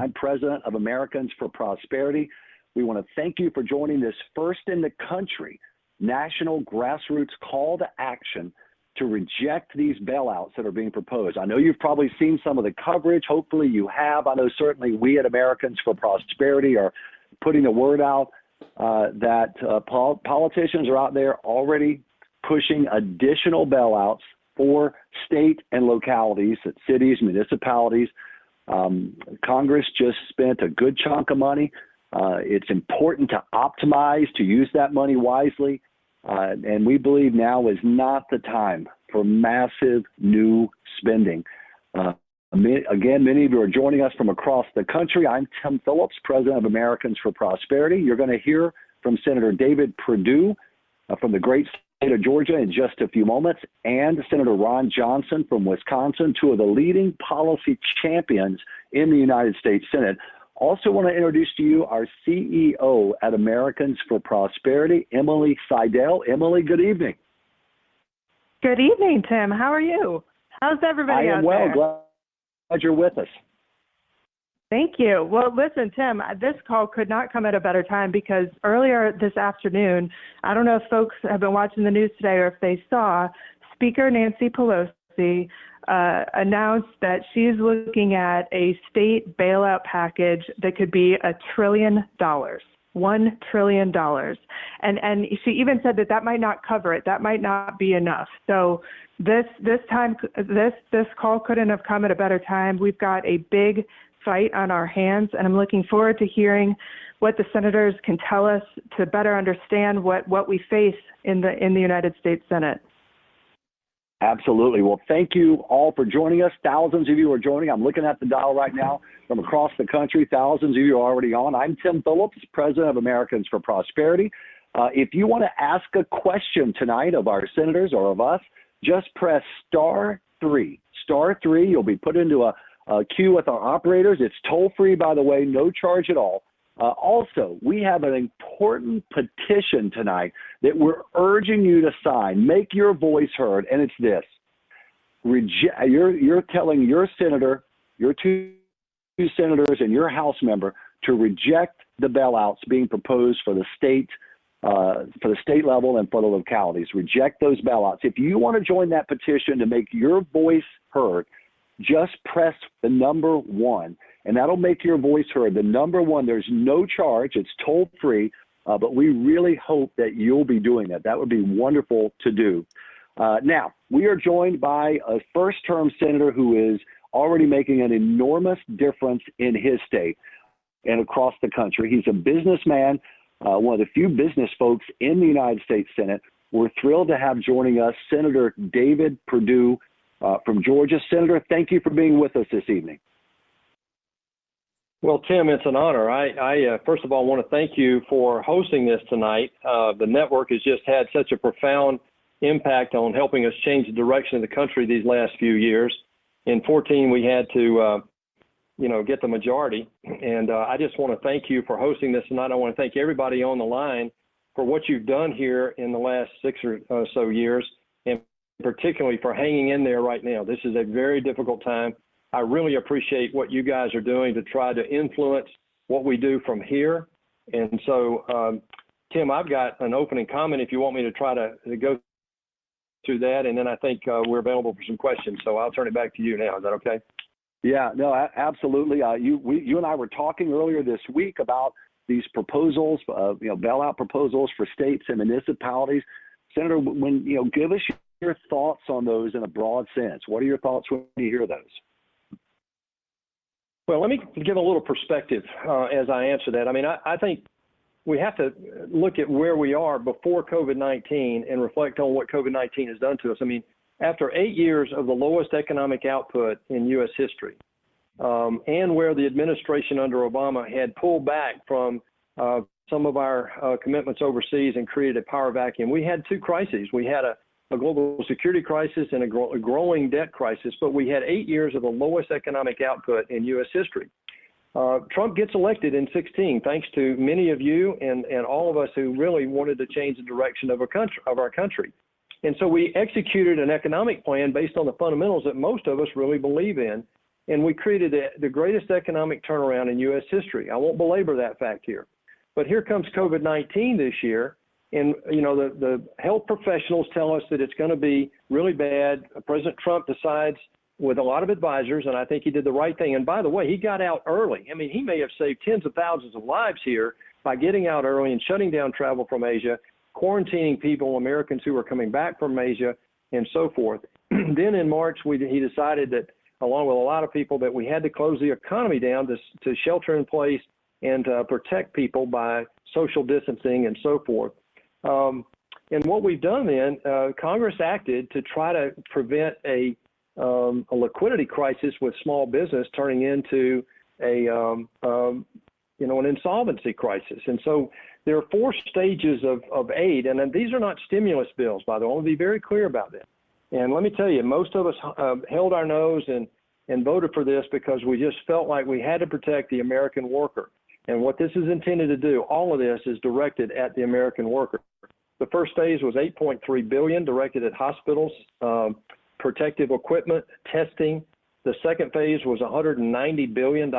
I'm president of Americans for Prosperity. We want to thank you for joining this first in the country national grassroots call to action to reject these bailouts that are being proposed. I know you've probably seen some of the coverage. Hopefully you have. I know certainly we at Americans for Prosperity are putting the word out that politicians are out there already pushing additional bailouts for state and localities, cities, municipalities. Congress just spent a good chunk of money. It's important to optimize, to use that money wisely. And we believe now is not the time for massive new spending. Again, many of you are joining us from across the country. I'm Tim Phillips, president of Americans for Prosperity. You're going to hear from Senator David Perdue from the great state of Georgia in just a few moments, and Senator Ron Johnson from Wisconsin, two of the leading policy champions in the United States Senate. Also want to introduce to you our CEO at Americans for Prosperity, Emily Seidel. Emily, good evening. Good evening, Tim. How are you? How's everybody out there? I am well. Glad you're with us. Thank you. Well, listen, Tim, this call could not come at a better time because earlier this afternoon, I don't know if folks have been watching the news today or if they saw, Speaker Nancy Pelosi announced that she's looking at a state bailout package that could be $1 trillion. $1 trillion. And she even said that might not cover it. That might not be enough. So this call couldn't have come at a better time. We've got a big fight on our hands, and I'm looking forward to hearing what the senators can tell us to better understand what we face in the United States Senate. Absolutely. Well, thank you all for joining us. Thousands of you are joining. I'm looking at the dial right now from across the country. Thousands of you are already on. I'm Tim Phillips, president of Americans for Prosperity. If you want to ask a question tonight of our senators or of us, just press *3. *3. You'll be put into a queue with our operators. It's toll-free, by the way, no charge at all. Also, we have an important petition tonight that we're urging you to sign. Make your voice heard, and it's this. You're telling your senator, your two senators and your House member to reject the bailouts being proposed for the state level and for the localities. Reject those bailouts. If you want to join that petition to make your voice heard, just press the number 1, and that'll make your voice heard. The number 1, there's no charge. It's toll-free, but we really hope that you'll be doing that. That would be wonderful to do. Now, we are joined by a first-term senator who is already making an enormous difference in his state and across the country. He's a businessman, one of the few business folks in the United States Senate. We're thrilled to have joining us Senator David Perdue from Georgia. Senator, thank you for being with us this evening. Well, Tim, it's an honor. I first of all want to thank you for hosting this tonight. The network has just had such a profound impact on helping us change the direction of the country these last few years. In 2014, we had to, get the majority. And I just want to thank you for hosting this tonight. I want to thank everybody on the line for what you've done here in the last 6 or so years, and particularly for hanging in there right now. This is a very difficult time. I really appreciate what you guys are doing to try to influence what we do from here. And so, Tim, I've got an opening comment if you want me to try to go through that, and then I think we're available for some questions. So I'll turn it back to you now. Is that okay? Yeah, no, absolutely. You and I were talking earlier this week about these proposals, bailout proposals for states and municipalities. Senator, give us your thoughts on those in a broad sense. What are your thoughts when you hear those? Well, let me give a little perspective as I answer that. I mean, I think we have to look at where we are before COVID-19 and reflect on what COVID-19 has done to us. I mean, after 8 years of the lowest economic output in U.S. history, and where the administration under Obama had pulled back from some of our commitments overseas and created a power vacuum, we had 2 crises. We had a global security crisis and a growing debt crisis, but we had 8 years of the lowest economic output in U.S. history. Trump gets elected in 2016, thanks to many of you and all of us who really wanted to change the direction of our country. And so we executed an economic plan based on the fundamentals that most of us really believe in. and we created the greatest economic turnaround in U.S. history. I won't belabor that fact here. But here comes COVID-19 this year, and the health professionals tell us that it's going to be really bad. President Trump decides with a lot of advisors, and I think he did the right thing. And by the way, he got out early. I mean, he may have saved tens of thousands of lives here by getting out early and shutting down travel from Asia, quarantining people, Americans who are coming back from Asia, and so forth. Then in March, he decided that, along with a lot of people, that we had to close the economy down to shelter in place and protect people by social distancing and so forth. And what we've done then, Congress acted to try to prevent a liquidity crisis with small business turning into an insolvency crisis. And so there are 4 stages of aid, and these are not stimulus bills, by the way. I want to be very clear about that. And let me tell you, most of us held our nose and voted for this because we just felt like we had to protect the American worker. And what this is intended to do, all of this is directed at the American worker. The first phase was $8.3 billion directed at hospitals, protective equipment, testing. The second phase was $190 billion,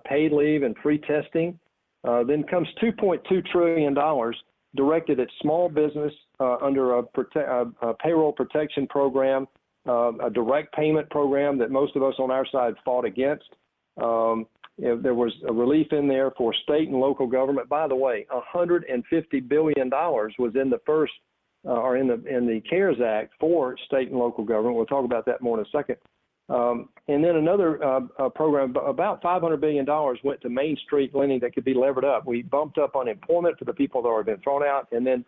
paid leave and free testing. Then comes $2.2 trillion directed at small business under a payroll protection program, a direct payment program that most of us on our side fought against. There was a relief in there for state and local government. By the way, $150 billion was in the first in the CARES Act for state and local government. We'll talk about that more in a second. And then another program, about $500 billion went to Main Street lending that could be levered up. We bumped up unemployment for the people that have been thrown out, and then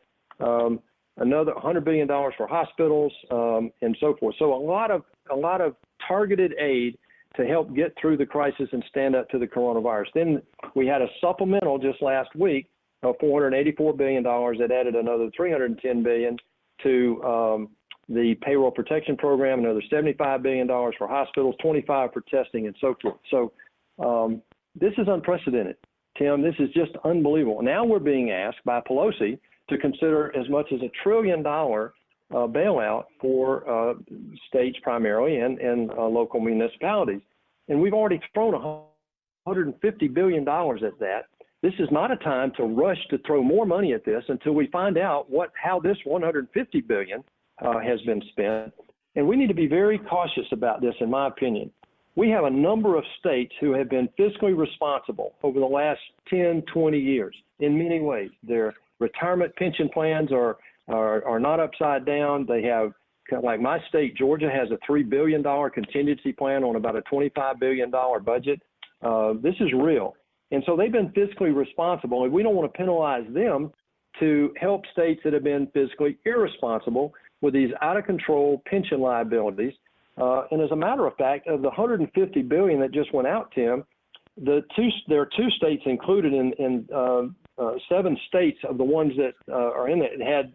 another $100 billion for hospitals and so forth. So a lot of targeted aid to help get through the crisis and stand up to the coronavirus. Then we had a supplemental just last week of $484 billion that added another $310 billion to the payroll protection program, another $75 billion for hospitals, $25 for testing, and so forth. So this is unprecedented, Tim. This is just unbelievable. Now we're being asked by Pelosi to consider as much as $1 trillion bailout for states primarily and local municipalities. And we've already thrown $150 billion at that. This is not a time to rush to throw more money at this until we find out how this $150 billion has been spent. And we need to be very cautious about this, in my opinion. We have a number of states who have been fiscally responsible over the last 10, 20 years in many ways. Their retirement pension plans are not upside down. They have, like my state, Georgia, has a $3 billion contingency plan on about a $25 billion budget. This is real. And so they've been fiscally responsible, and we don't want to penalize them to help states that have been fiscally irresponsible with these out-of-control pension liabilities. And as a matter of fact, of the $150 billion that just went out, Tim, there are 2 states included in 7 states of the ones that are in it had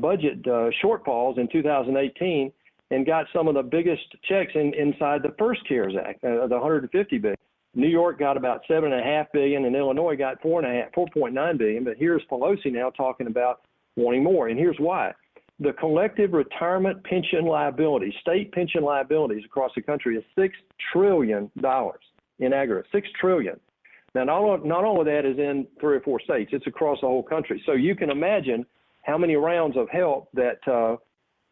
budget shortfalls in 2018 and got some of the biggest checks inside the first CARES Act, the $150 billion. New York got about $7.5 billion, and Illinois got $4.9 billion. But here's Pelosi now talking about wanting more, and here's why. The collective retirement pension liability, state pension liabilities across the country is $6 trillion in aggregate, $6 trillion. Now, not all of that is in 3 or 4 states. It's across the whole country. So you can imagine how many rounds of help that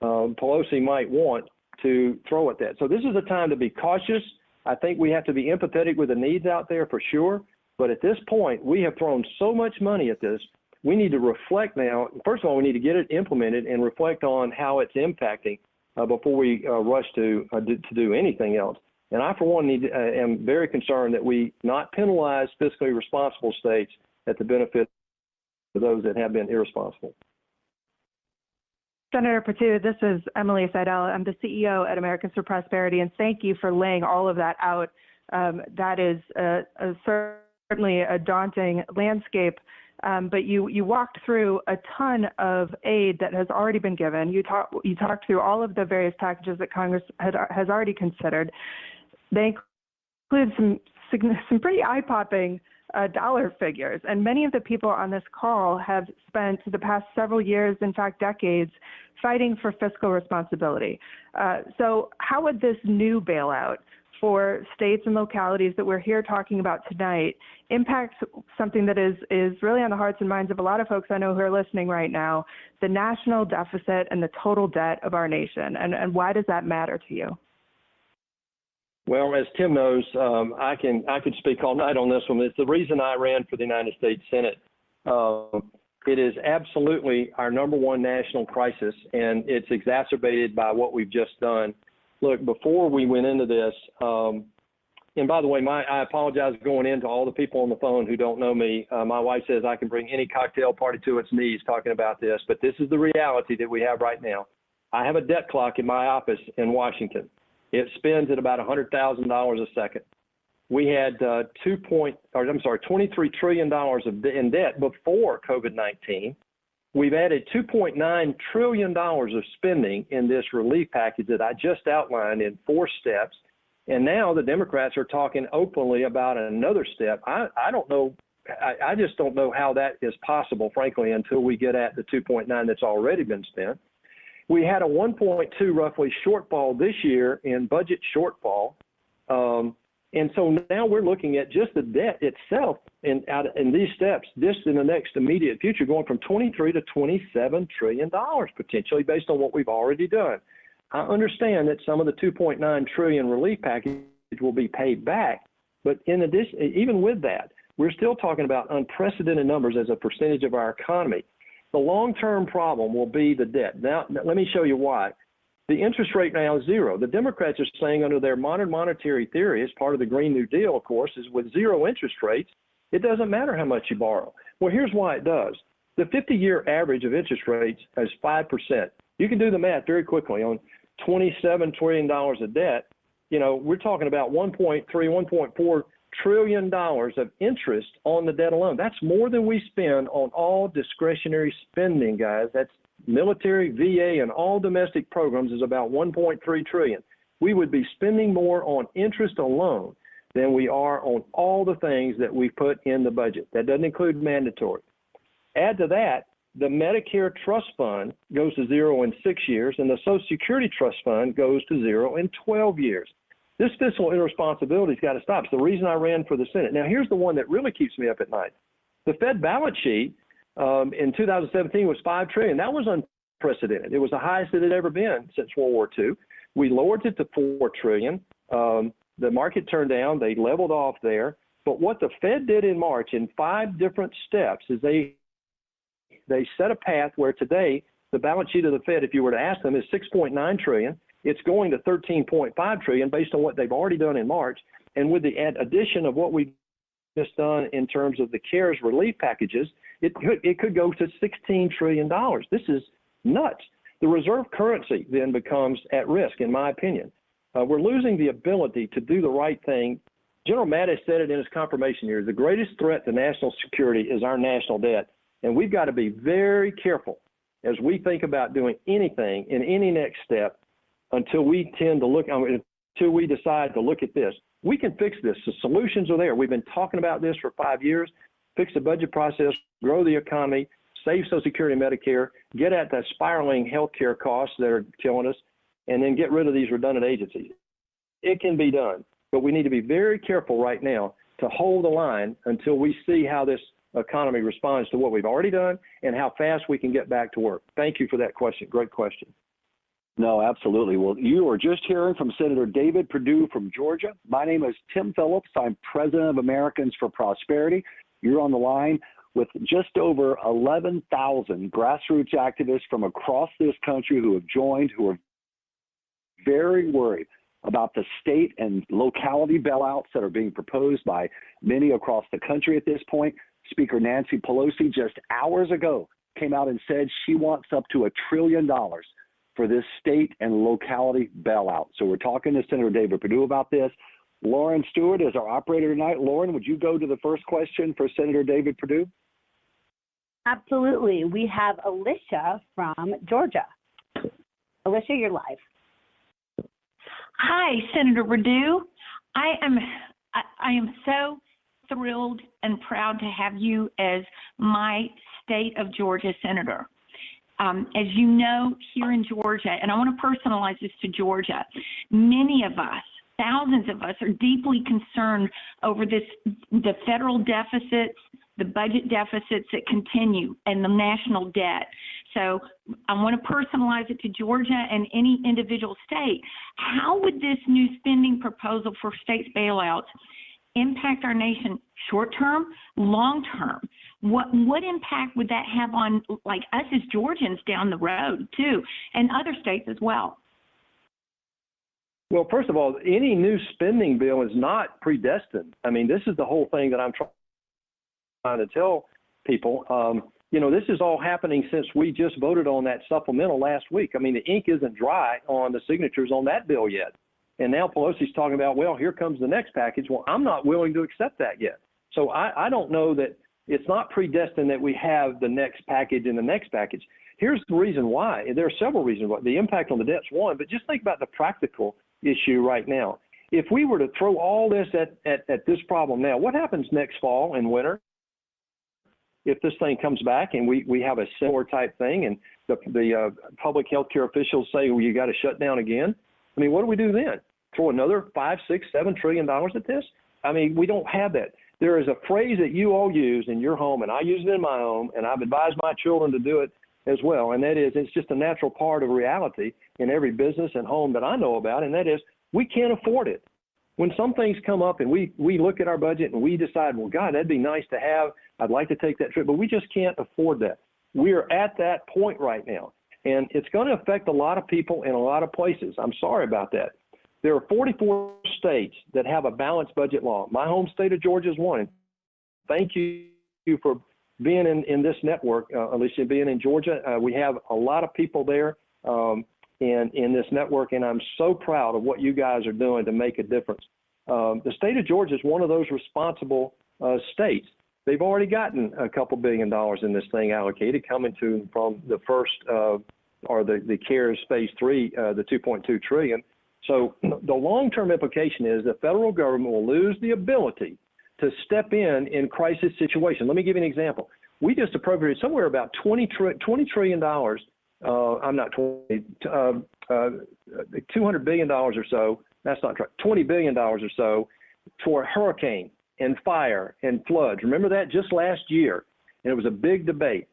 Pelosi might want to throw at that. So this is a time to be cautious. I think we have to be empathetic with the needs out there for sure. But at this point, we have thrown so much money at this. We need to reflect now. First of all, we need to get it implemented and reflect on how it's impacting before we rush to do anything else. And I, for one, am very concerned that we not penalize fiscally responsible states at the benefit of those that have been irresponsible. Senator Perdue, this is Emily Seidel. I'm the CEO at Americans for Prosperity, and thank you for laying all of that out. That is certainly a daunting landscape, but you walked through a ton of aid that has already been given. You talked through all of the various packages that Congress has already considered. They include some pretty eye-popping dollar figures, and many of the people on this call have spent the past several years, in fact decades, fighting for fiscal responsibility. So how would this new bailout for states and localities that we're here talking about tonight impacts something that is really on the hearts and minds of a lot of folks I know who are listening right now, the national deficit and the total debt of our nation. And why does that matter to you? Well, as Tim knows, I could speak all night on this one. It's the reason I ran for the United States Senate. It is absolutely our number one national crisis, and it's exacerbated by what we've just done. Look, before we went into this, and by the way, I apologize going into all the people on the phone who don't know me. My wife says I can bring any cocktail party to its knees talking about this, but this is the reality that we have right now. I have a debt clock in my office in Washington. It spins at about $100,000 a second. We had $23 trillion in debt before COVID-19. We've added $2.9 trillion of spending in this relief package that I just outlined in 4 steps. And now the Democrats are talking openly about another step. I don't know. I just don't know how that is possible, frankly, until we get at the 2.9 that's already been spent. We had a 1.2 roughly shortfall this year in budget shortfall. And so now we're looking at just the debt itself in these steps, just in the next immediate future, going from $23 to $27 trillion potentially based on what we've already done. I understand that some of the $2.9 trillion relief package will be paid back, but in addition, even with that, we're still talking about unprecedented numbers as a percentage of our economy. The long-term problem will be the debt. Now, let me show you why. The interest rate now is 0. The Democrats are saying under their modern monetary theory, as part of the Green New Deal, of course, is with 0 interest rates, it doesn't matter how much you borrow. Well, here's why it does. The 50-year average of interest rates is 5%. You can do the math very quickly. On $27 trillion of debt, we're talking about $1.4 trillion of interest on the debt alone. That's more than we spend on all discretionary spending, guys. That's military, VA, and all domestic programs is about $1.3 trillion. We would be spending more on interest alone than we are on all the things that we put in the budget. That doesn't include mandatory. Add to that, the Medicare Trust Fund goes to 0 in 6 years, and the Social Security Trust Fund goes to 0 in 12 years. This fiscal irresponsibility's got to stop. It's the reason I ran for the Senate. Now, here's the one that really keeps me up at night. The Fed balance sheet in 2017 was $5 trillion. That was unprecedented. It was the highest it had ever been since World War II. We lowered it to $4 trillion. The market turned down. They leveled off there. But what the Fed did in March in 5 different steps is they set a path where today the balance sheet of the Fed, if you were to ask them, is $6.9 trillion. It's going to $13.5 trillion based on what they've already done in March. And with the addition of what we've just done in terms of the CARES relief packages, it could go to $16 trillion. This is nuts. The reserve currency then becomes at risk, in my opinion. We're losing the ability to do the right thing. General Mattis said it in his confirmation year. The greatest threat to national security is our national debt. And we've got to be very careful as we think about doing anything in any next step until we decide to look at this. We can fix this. The solutions are there. We've been talking about this for 5 years. Fix the budget process, grow the economy, save Social Security and Medicare, get at the spiraling healthcare costs that are killing us, and then get rid of these redundant agencies. It can be done, but we need to be very careful right now to hold the line until we see how this economy responds to what we've already done and how fast we can get back to work. Thank you for that question. Great question. No, absolutely. Well, you are just hearing from Senator David Perdue from Georgia. My name is Tim Phillips. I'm president of Americans for Prosperity. You're on the line with just over 11,000 grassroots activists from across this country who have joined, who are very worried about the state and locality bailouts that are being proposed by many across the country at this point. Speaker Nancy Pelosi just hours ago came out and said she wants up to $1 trillion for this state and locality bailout. So we're talking to Senator David Perdue about this. Lauren Stewart is our operator tonight. Lauren, would you go to the first question for Senator David Perdue? Absolutely. We have Alicia from Georgia. Alicia, you're live. Hi, Senator Perdue. I am so thrilled and proud to have you as my state of Georgia senator. As you know, here in Georgia, and I want to personalize this to Georgia, many of us thousands of us are deeply concerned over the federal deficits, the budget deficits that continue, and the national debt. So I want to personalize it to Georgia and any individual state. How would this new spending proposal for states bailouts impact our nation short term, long term? What impact would that have on like us as Georgians down the road too, and other states as well? Well, first of all, any new spending bill is not predestined. I mean, this is the whole thing that I'm trying to tell people. This is all happening since we just voted on that supplemental last week. I mean, the ink isn't dry on the signatures on that bill yet. And now Pelosi's talking about, well, here comes the next package. Well, I'm not willing to accept that yet. So I don't know that it's not predestined that we have the next package and the next package. Here's the reason why. There are several reasons why. The impact on the debt's one, but just think about the practical issue right now. If we were to throw all this at this problem now, what happens next fall and winter? If this thing comes back and we have a similar type thing and the public health care officials say, well, you got to shut down again. I mean, what do we do then? Throw another $5, $6, $7 trillion at this? I mean, we don't have that. There is a phrase that you all use in your home, and I use it in my home, and I've advised my children to do it as well, and that is it's just a natural part of reality in every business and home that I know about, and that is we can't afford it. When some things come up and we look at our budget and we decide, well, God, that'd be nice to have. I'd like to take that trip, but we just can't afford that. We are at that point right now, and it's going to affect a lot of people in a lot of places. I'm sorry about that. There are 44 states that have a balanced budget law. My home state of Georgia is one. Thank you for being in this network, Alicia, being in Georgia. We have a lot of people there in this network, and I'm so proud of what you guys are doing to make a difference. The state of Georgia is one of those responsible states. They've already gotten a couple $1 billion in this thing allocated, coming from the first or the CARES Phase 3, the $2.2 trillion. So the long-term implication is the federal government will lose the ability to step in crisis situations. Let me give you an example. We just appropriated somewhere about $20 trillion. I'm not 20, $200 billion or so. That's not right. $20 billion or so for hurricane and fire and floods. Remember that just last year, and it was a big debate.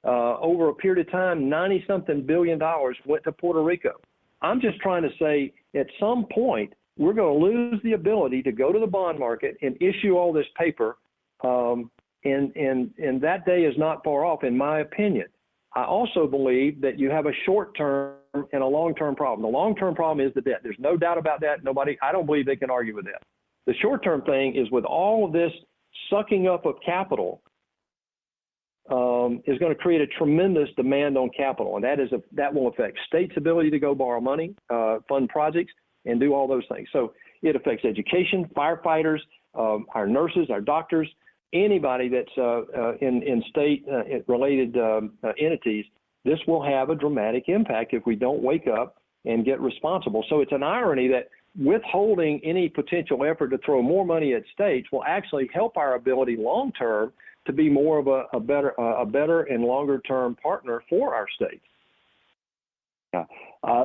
Over a period of time, 90-something billion dollars went to Puerto Rico. I'm just trying to say at some point, we're going to lose the ability to go to the bond market and issue all this paper, and that day is not far off, in my opinion. I also believe that you have a short-term and a long-term problem. The long-term problem is the debt. There's no doubt about that. I don't believe they can argue with that. The short-term thing is with all of this sucking up of capital, is going to create a tremendous demand on capital, and that will affect states' ability to go borrow money, fund projects, and do all those things. So it affects education, firefighters, our nurses, our doctors, anybody that's in state-related entities. This will have a dramatic impact if we don't wake up and get responsible. So it's an irony that withholding any potential effort to throw more money at states will actually help our ability long-term to be more of a better and longer-term partner for our states. Yeah.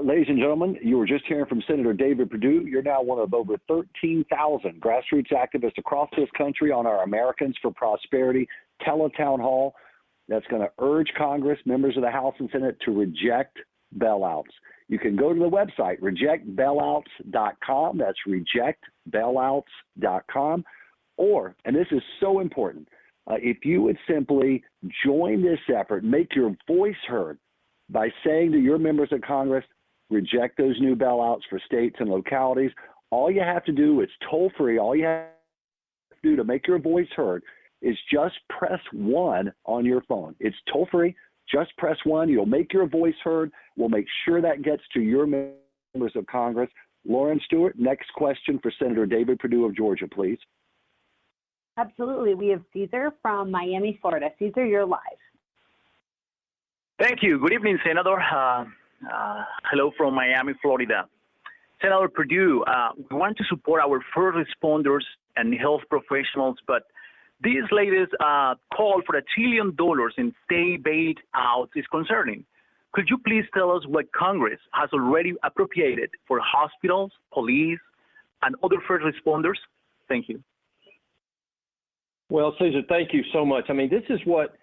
Ladies and gentlemen, you were just hearing from Senator David Perdue. You're now one of over 13,000 grassroots activists across this country on our Americans for Prosperity teletown hall that's going to urge Congress, members of the House and Senate, to reject bailouts. You can go to the website, rejectbailouts.com. That's rejectbailouts.com. Or, and this is so important, if you would simply join this effort, make your voice heard by saying to your members of Congress, reject those new bailouts for states and localities. All you have to do, it's toll-free. All you have to do to make your voice heard is just press 1 on your phone. It's toll-free. Just press 1. You'll make your voice heard. We'll make sure that gets to your members of Congress. Lauren Stewart, next question for Senator David Perdue of Georgia, please. Absolutely. We have Caesar from Miami, Florida. Caesar, you're live. Thank you. Good evening, Senator. Hello from Miami, Florida. Senator Perdue, we want to support our first responders and health professionals, but this latest call for $1 trillion in state bailouts is concerning. Could you please tell us what Congress has already appropriated for hospitals, police, and other first responders? Thank you. Well, Cesar, thank you so much. I mean, this is what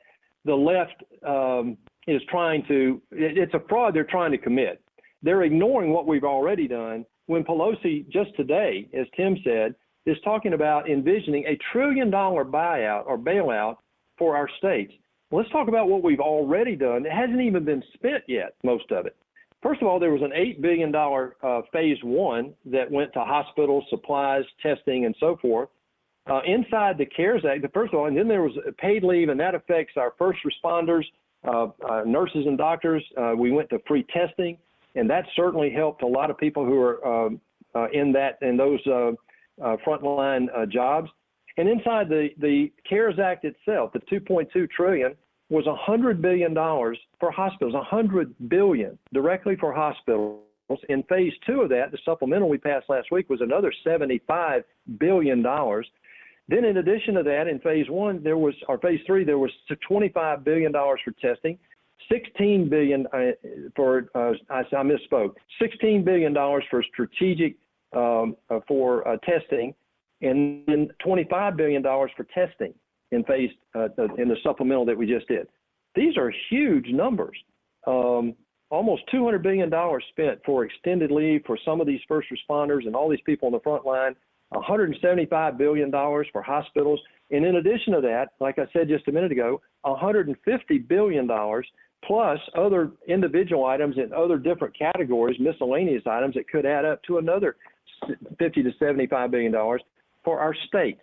the left is trying to, it's a fraud they're trying to commit. They're ignoring what we've already done when Pelosi just today, as Tim said, is talking about envisioning $1 trillion buyout or bailout for our states. Well, let's talk about what we've already done. It hasn't even been spent yet, most of it. First of all, there was an $8 billion phase one that went to hospitals, supplies, testing, and so forth. Inside the CARES Act, first of all, and then there was paid leave, and that affects our first responders, nurses and doctors. We went to free testing, and that certainly helped a lot of people who are in those frontline jobs. And inside the CARES Act itself, the $2.2 trillion was $100 billion for hospitals, $100 billion directly for hospitals. In phase two of that, the supplemental we passed last week was another $75 billion. Then in addition to that, in phase one, phase three, there was $25 billion for testing, $16 billion for, I misspoke, $16 billion for strategic for testing, and then $25 billion for testing in phase in the supplemental that we just did. These are huge numbers. Almost $200 billion spent for extended leave for some of these first responders and all these people on the front line. $175 billion for hospitals. And in addition to that, like I said just a minute ago, $150 billion plus other individual items in other different categories, miscellaneous items that could add up to another $50 to $75 billion for our states.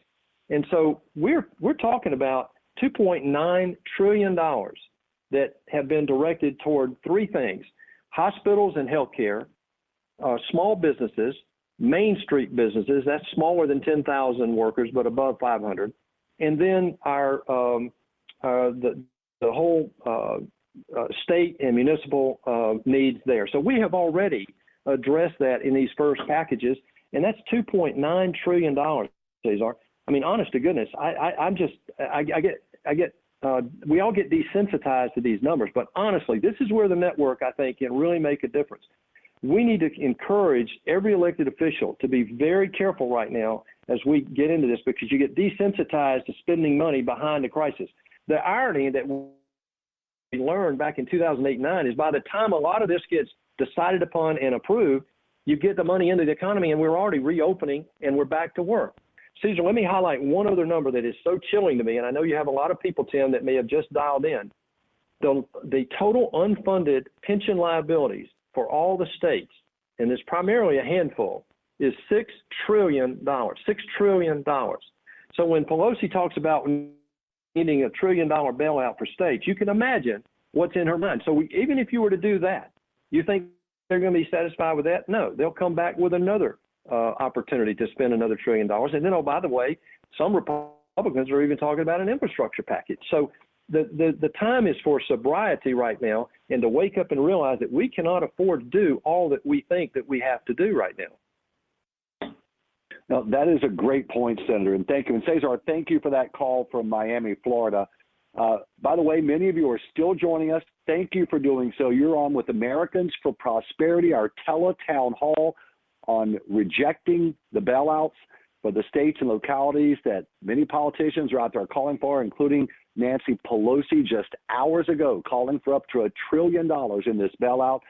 And so we're talking about $2.9 trillion that have been directed toward three things: hospitals and healthcare, small businesses, Main Street businesses, that's smaller than 10,000 workers but above 500, and then our the whole state and municipal needs there. So we have already addressed that in these first packages, and that's $2.9 trillion, Cesar. I mean, honest to goodness, we all get desensitized to these numbers, but honestly, this is where the network, I think, can really make a difference. We need to encourage every elected official to be very careful right now as we get into this, because you get desensitized to spending money behind the crisis. The irony that we learned back in 2008-9 is by the time a lot of this gets decided upon and approved, you get the money into the economy and we're already reopening and we're back to work. Cesar, let me highlight one other number that is so chilling to me, and I know you have a lot of people, Tim, that may have just dialed in. The total unfunded pension liabilities for all the states, and it's primarily a handful, is $6 trillion. $6 trillion. So when Pelosi talks about needing $1 trillion bailout for states, you can imagine what's in her mind. So even if you were to do that, you think they're going to be satisfied with that? No, they'll come back with another opportunity to spend another $1 trillion. And then, oh, by the way, some Republicans are even talking about an infrastructure package. So the time is for sobriety right now, and to wake up and realize that we cannot afford to do all that we think that we have to do right now. Now, that is a great point, Senator, and thank you. And Cesar, thank you for that call from Miami, Florida. By the way, many of you are still joining us. Thank you for doing so. You're on with Americans for Prosperity, our tele-town hall on rejecting the bailouts for the states and localities that many politicians are out there calling for, including Nancy Pelosi just hours ago, calling for up to $1 trillion in this bailout.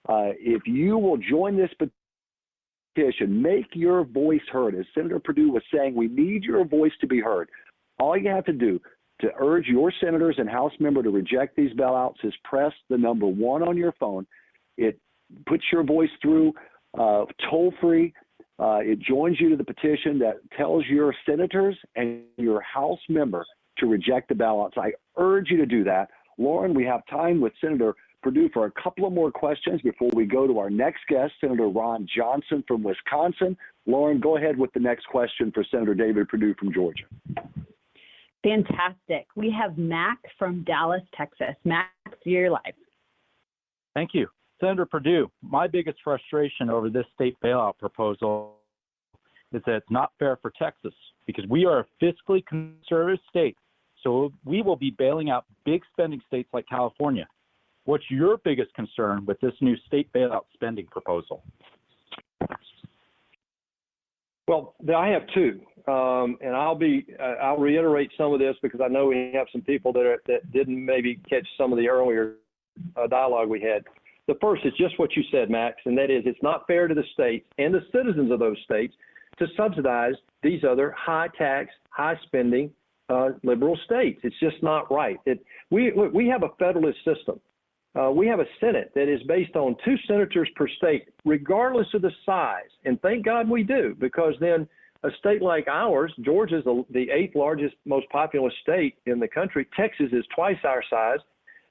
If you will join this petition, make your voice heard. As Senator Perdue was saying, we need your voice to be heard. All you have to do to urge your senators and House member to reject these bailouts is press the number 1 on your phone. It puts your voice through toll-free. It joins you to the petition that tells your senators and your House member to reject the ballots. I urge you to do that. Lauren, we have time with Senator Perdue for a couple of more questions before we go to our next guest, Senator Ron Johnson from Wisconsin. Lauren, go ahead with the next question for Senator David Perdue from Georgia. Fantastic. We have Mac from Dallas, Texas. Mac, you're live. Thank you. Senator Perdue, my biggest frustration over this state bailout proposal is that it's not fair for Texas, because we are a fiscally conservative state, so we will be bailing out big spending states like California. What's your biggest concern with this new state bailout spending proposal? Well, I have two, and I'll reiterate some of this because I know we have some people that didn't maybe catch some of the earlier dialogue we had. The first is just what you said, Max, and that is it's not fair to the states and the citizens of those states to subsidize these other high tax, high spending liberal states. It's just not right. We have a federalist system. We have a Senate that is based on 2 senators per state, regardless of the size. And thank God we do, because then a state like ours, Georgia's the 8th largest, most populous state in the country. Texas is twice our size.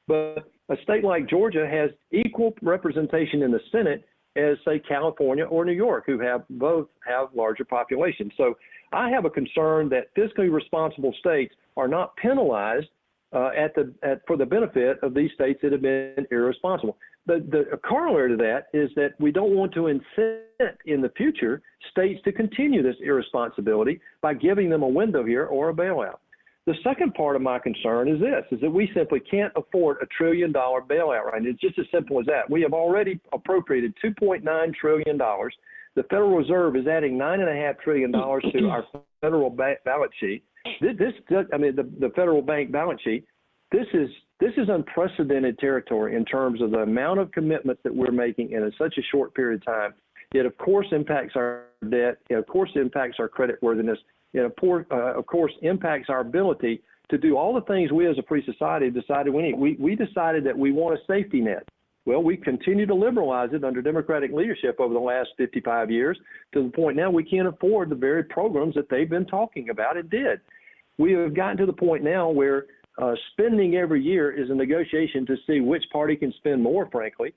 But a state like Georgia has equal representation in the Senate as, say, California or New York, who both have larger populations. So I have a concern that fiscally responsible states are not penalized for the benefit of these states that have been irresponsible. The corollary to that is that we don't want to incent in the future states to continue this irresponsibility by giving them a window here or a bailout. The second part of my concern is that we simply can't afford $1 trillion bailout right now. It's just as simple as that. We have already appropriated $2.9 trillion. The Federal Reserve is adding $9.5 trillion to our federal balance sheet. The federal bank balance sheet. This is unprecedented territory in terms of the amount of commitments that we're making in such a short period of time. It, of course, impacts our debt. It, of course, impacts our creditworthiness. It, of course, impacts our ability to do all the things we as a free society decided we need. We decided that we want a safety net. Well, we continue to liberalize it under Democratic leadership over the last 55 years to the point now we can't afford the very programs that they've been talking about and did. We have gotten to the point now where spending every year is a negotiation to see which party can spend more, frankly.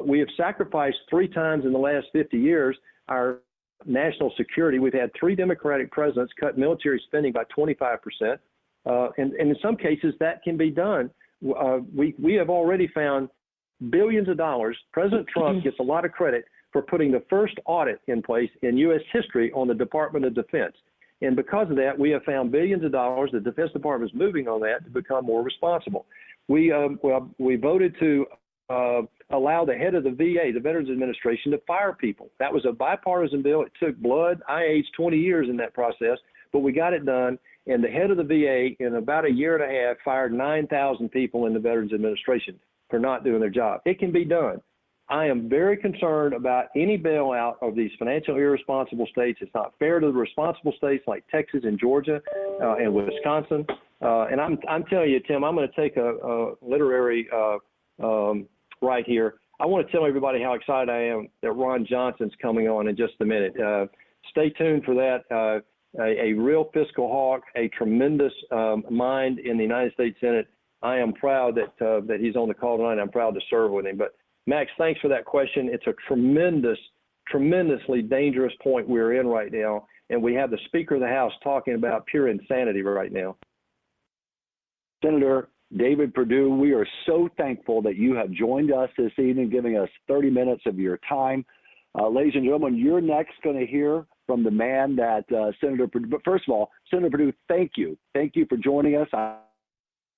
We have sacrificed 3 times in the last 50 years our national security. We've had 3 Democratic presidents cut military spending by 25%. And in some cases, that can be done. We have already found billions of dollars. President Trump gets a lot of credit for putting the first audit in place in U.S. history on the Department of Defense. And because of that, we have found billions of dollars. The Defense Department is moving on that to become more responsible. We voted to allow the head of the VA, the Veterans Administration, to fire people. That was a bipartisan bill. It took blood. I aged 20 years in that process, but we got it done. And the head of the VA, in about a year and a half, fired 9,000 people in the Veterans Administration for not doing their job. It can be done. I am very concerned about any bailout of these financial irresponsible states. It's not fair to the responsible states like Texas and Georgia and Wisconsin. And I'm telling you, Tim, I'm going to take a literary right here. I want to tell everybody how excited I am that Ron Johnson's coming on in just a minute. Stay tuned for that. A real fiscal hawk, a tremendous mind in the United States Senate. I am proud that he's on the call tonight. I'm proud to serve with him. But Max, thanks for that question. It's a tremendously dangerous point we're in right now, and we have the Speaker of the House talking about pure insanity right now. Senator David Perdue, we are so thankful that you have joined us this evening, giving us 30 minutes of your time. Ladies and gentlemen, you're next going to hear from the man that Senator Perdue. But first of all, Senator Perdue, thank you. Thank you for joining us. I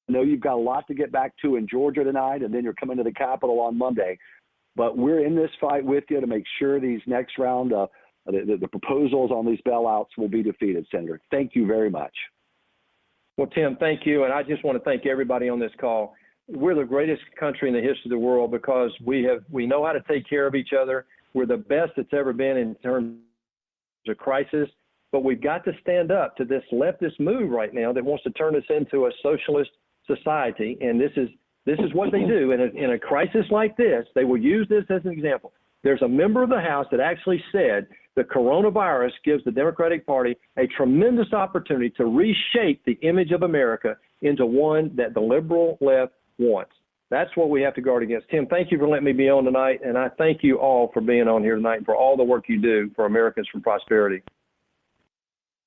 know you've got a lot to get back to in Georgia tonight, and then you're coming to the Capitol on Monday. But we're in this fight with you to make sure these next round, the proposals on these bailouts will be defeated, Senator. Thank you very much. Well, Tim, thank you. And I just want to thank everybody on this call. We're the greatest country in the history of the world because we know how to take care of each other. We're the best it's ever been in terms of crisis. But we've got to stand up to this leftist move right now that wants to turn us into a socialist society, and this is what they do in a crisis like this. They will use this as an example. There's a member of the House that actually said the coronavirus gives the Democratic Party a tremendous opportunity to reshape the image of America into one that the liberal left wants. That's what we have to guard against. Tim, thank you for letting me be on tonight, and I thank you all for being on here tonight and for all the work you do for Americans for Prosperity.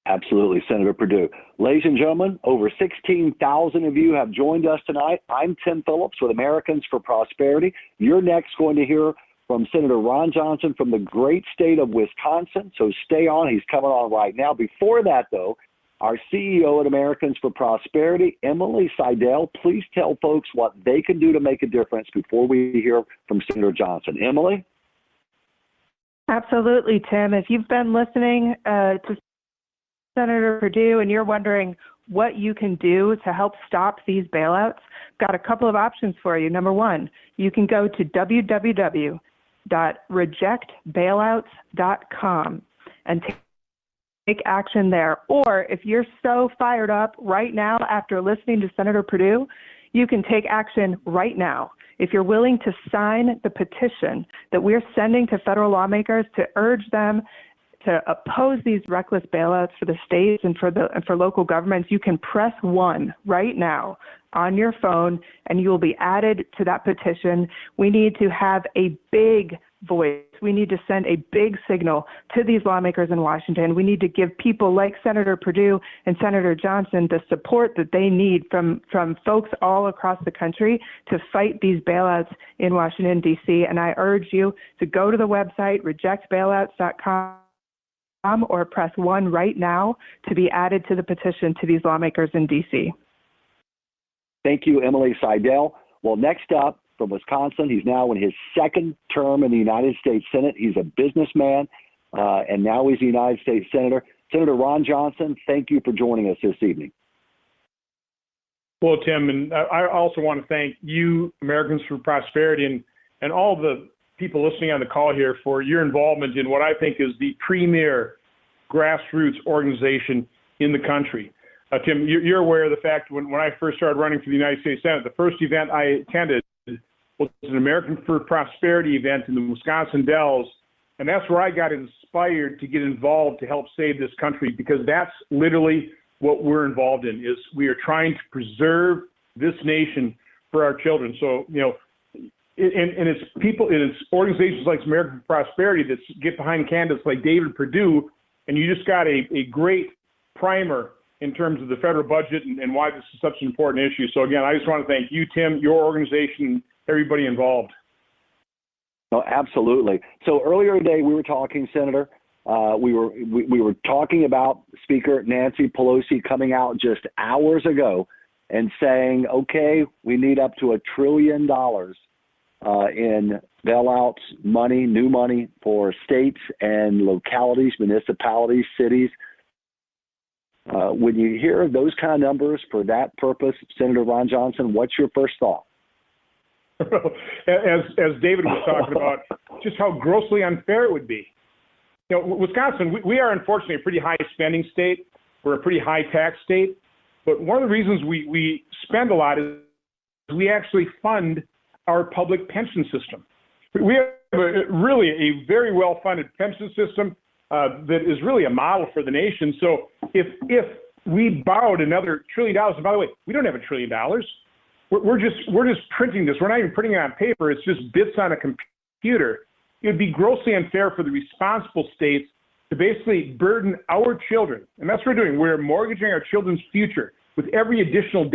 Absolutely, Senator Perdue. Ladies and gentlemen, over 16,000 of you have joined us tonight. I'm Tim Phillips with Americans for Prosperity. You're next going to hear from Senator Ron Johnson from the great state of Wisconsin. So stay on. He's coming on right now. Before that, though, our CEO at Americans for Prosperity, Emily Seidel, please tell folks what they can do to make a difference before we hear from Senator Johnson. Emily? Absolutely, Tim. If you've been listening to Senator Perdue and you're wondering what you can do to help stop these bailouts, got a couple of options for you. Number one, you can go to www.rejectbailouts.com and take action there. Or if you're so fired up right now after listening to Senator Perdue, you can take action right now. If you're willing to sign the petition that we're sending to federal lawmakers to urge them to oppose these reckless bailouts for the states and for local governments, you can press 1 right now on your phone, and you will be added to that petition. We need to have a big voice. We need to send a big signal to these lawmakers in Washington. We need to give people like Senator Perdue and Senator Johnson the support that they need from folks all across the country to fight these bailouts in Washington, D.C. And I urge you to go to the website, rejectbailouts.com, or press 1 right now to be added to the petition to these lawmakers in D.C. Thank you, Emily Seidel. Well, next up from Wisconsin, he's now in his second term in the United States Senate. He's a businessman, and now he's a United States Senator. Senator Ron Johnson, thank you for joining us this evening. Well, Tim, and I also want to thank you, Americans for Prosperity, and all the people listening on the call here for your involvement in what I think is the premier grassroots organization in the country. Tim, you're aware of the fact when I first started running for the United States Senate, the first event I attended was an American for Prosperity event in the Wisconsin Dells, and that's where I got inspired to get involved to help save this country, because that's literally what we're involved in. Is we are trying to preserve this nation for our children. So, you know, and it's people, and it's organizations like American for Prosperity that get behind candidates like David Perdue, and you just got a great primer in terms of the federal budget and why this is such an important issue. So again, I just want to thank you, Tim, your organization, everybody involved. No, absolutely. So earlier today we were talking, Senator. We were talking about Speaker Nancy Pelosi coming out just hours ago and saying, okay, we need up to $1 trillion in bailouts money, new money for states and localities, municipalities, cities. When you hear those kind of numbers for that purpose, Senator Ron Johnson, what's your first thought? As David was talking about, just how grossly unfair it would be. You know, Wisconsin, we are unfortunately a pretty high spending state. We're a pretty high tax state. But one of the reasons we spend a lot is we actually fund our public pension system. We have really a very well-funded pension system that is really a model for the nation. So if we borrowed another $1 trillion, and by the way, we don't have $1 trillion. We're just printing this. We're not even printing it on paper. It's just bits on a computer. It would be grossly unfair for the responsible states to basically burden our children. And that's what we're doing. We're mortgaging our children's future with every additional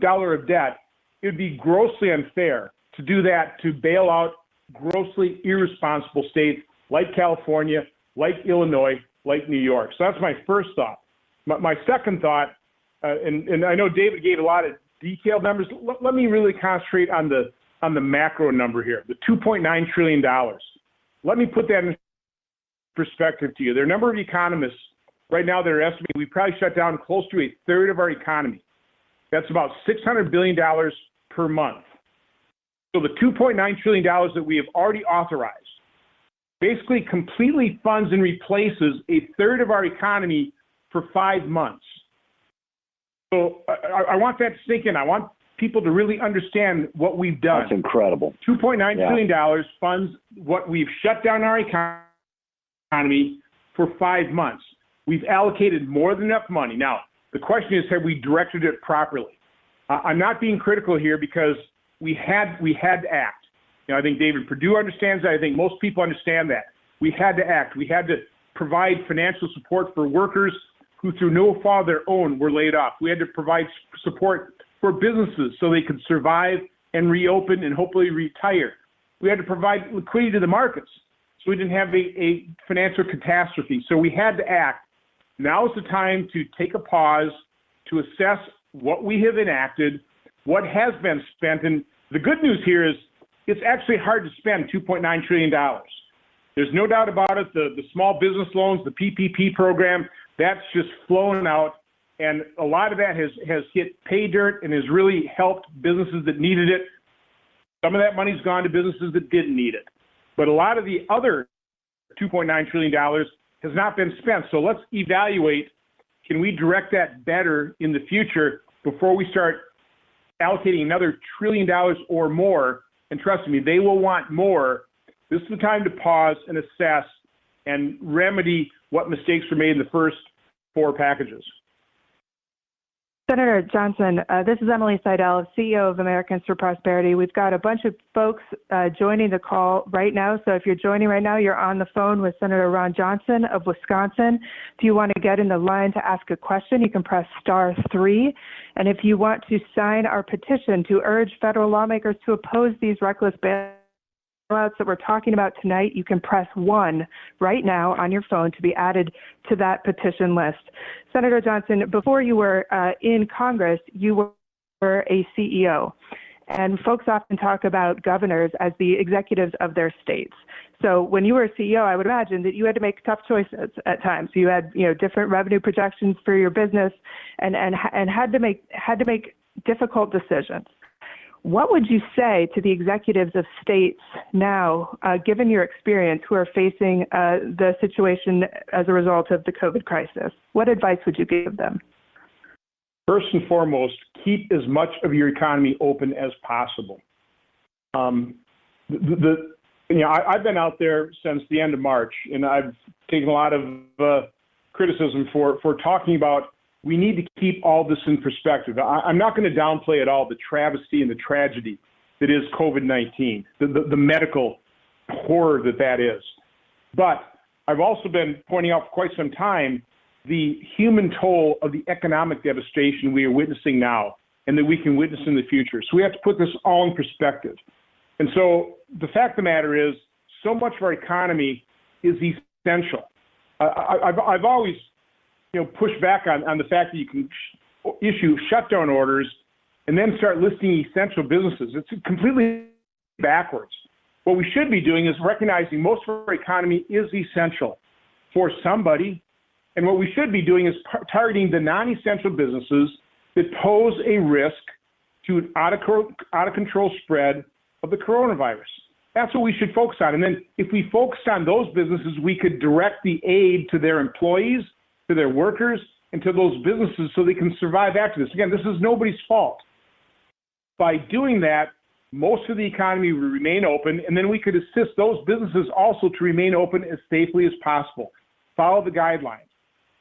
dollar of debt. It would be grossly unfair to do that, to bail out grossly irresponsible states like California, like Illinois, like New York. So that's my first thought. My second thought, and I know David gave a lot of detailed numbers. Let me really concentrate on the macro number here, the $2.9 trillion. Let me put that in perspective to you. There are a number of economists right now that are estimating we probably shut down close to a third of our economy. That's about $600 billion per month. So the $2.9 trillion that we have already authorized basically completely funds and replaces a third of our economy for 5 months. So I want that to sink in. I want people to really understand what we've done. That's incredible. $2.9 trillion funds what we've shut down our economy for 5 months. We've allocated more than enough money. Now, the question is, have we directed it properly? I'm not being critical here because we had to act. You know, I think David Perdue understands that. I think most people understand that. We had to act. We had to provide financial support for workers who, through no fault of their own, were laid off. We had to provide support for businesses so they could survive and reopen and hopefully retire. We had to provide liquidity to the markets so we didn't have a financial catastrophe. So we had to act. Now is the time to take a pause, to assess what we have enacted, what has been spent. And the good news here is it's actually hard to spend $2.9 trillion. There's no doubt about it. The small business loans, the PPP program, that's just flowing out. And a lot of that has hit pay dirt and has really helped businesses that needed it. Some of that money's gone to businesses that didn't need it. But a lot of the other $2.9 trillion has not been spent. So let's evaluate, can we direct that better in the future before we start allocating another $1 trillion or more? And trust me, they will want more. This is the time to pause and assess and remedy what mistakes were made in the first 4 packages. Senator Johnson, this is Emily Seidel, CEO of Americans for Prosperity. We've got a bunch of folks joining the call right now. So if you're joining right now, you're on the phone with Senator Ron Johnson of Wisconsin. If you want to get in the line to ask a question, you can press *3. And if you want to sign our petition to urge federal lawmakers to oppose these reckless bailouts that we're talking about tonight, you can press 1 right now on your phone to be added to that petition list. Senator Johnson, before you were in Congress, you were a CEO. And folks often talk about governors as the executives of their states. So when you were a CEO, I would imagine that you had to make tough choices at times. You had, different revenue projections for your business and had to make difficult decisions. What would you say to the executives of states now, given your experience, who are facing the situation as a result of the COVID crisis? What advice would you give them? First and foremost, keep as much of your economy open as possible. I've been out there since the end of March, and I've taken a lot of criticism for talking about we need to keep all this in perspective. I'm not going to downplay at all the travesty and the tragedy that is COVID-19, the medical horror that is. But I've also been pointing out for quite some time the human toll of the economic devastation we are witnessing now and that we can witness in the future. So we have to put this all in perspective. And so the fact of the matter is, so much of our economy is essential. I've always push back on the fact that you can issue shutdown orders and then start listing essential businesses. It's completely backwards. What we should be doing is recognizing most of our economy is essential for somebody. And what we should be doing is targeting the non-essential businesses that pose a risk to an out of control spread of the coronavirus. That's what we should focus on. And then if we focused on those businesses, we could direct the aid to their employees, to their workers, and to those businesses so they can survive after this. Again, this is nobody's fault. By doing that, most of the economy will remain open, and then we could assist those businesses also to remain open as safely as possible. Follow the guidelines.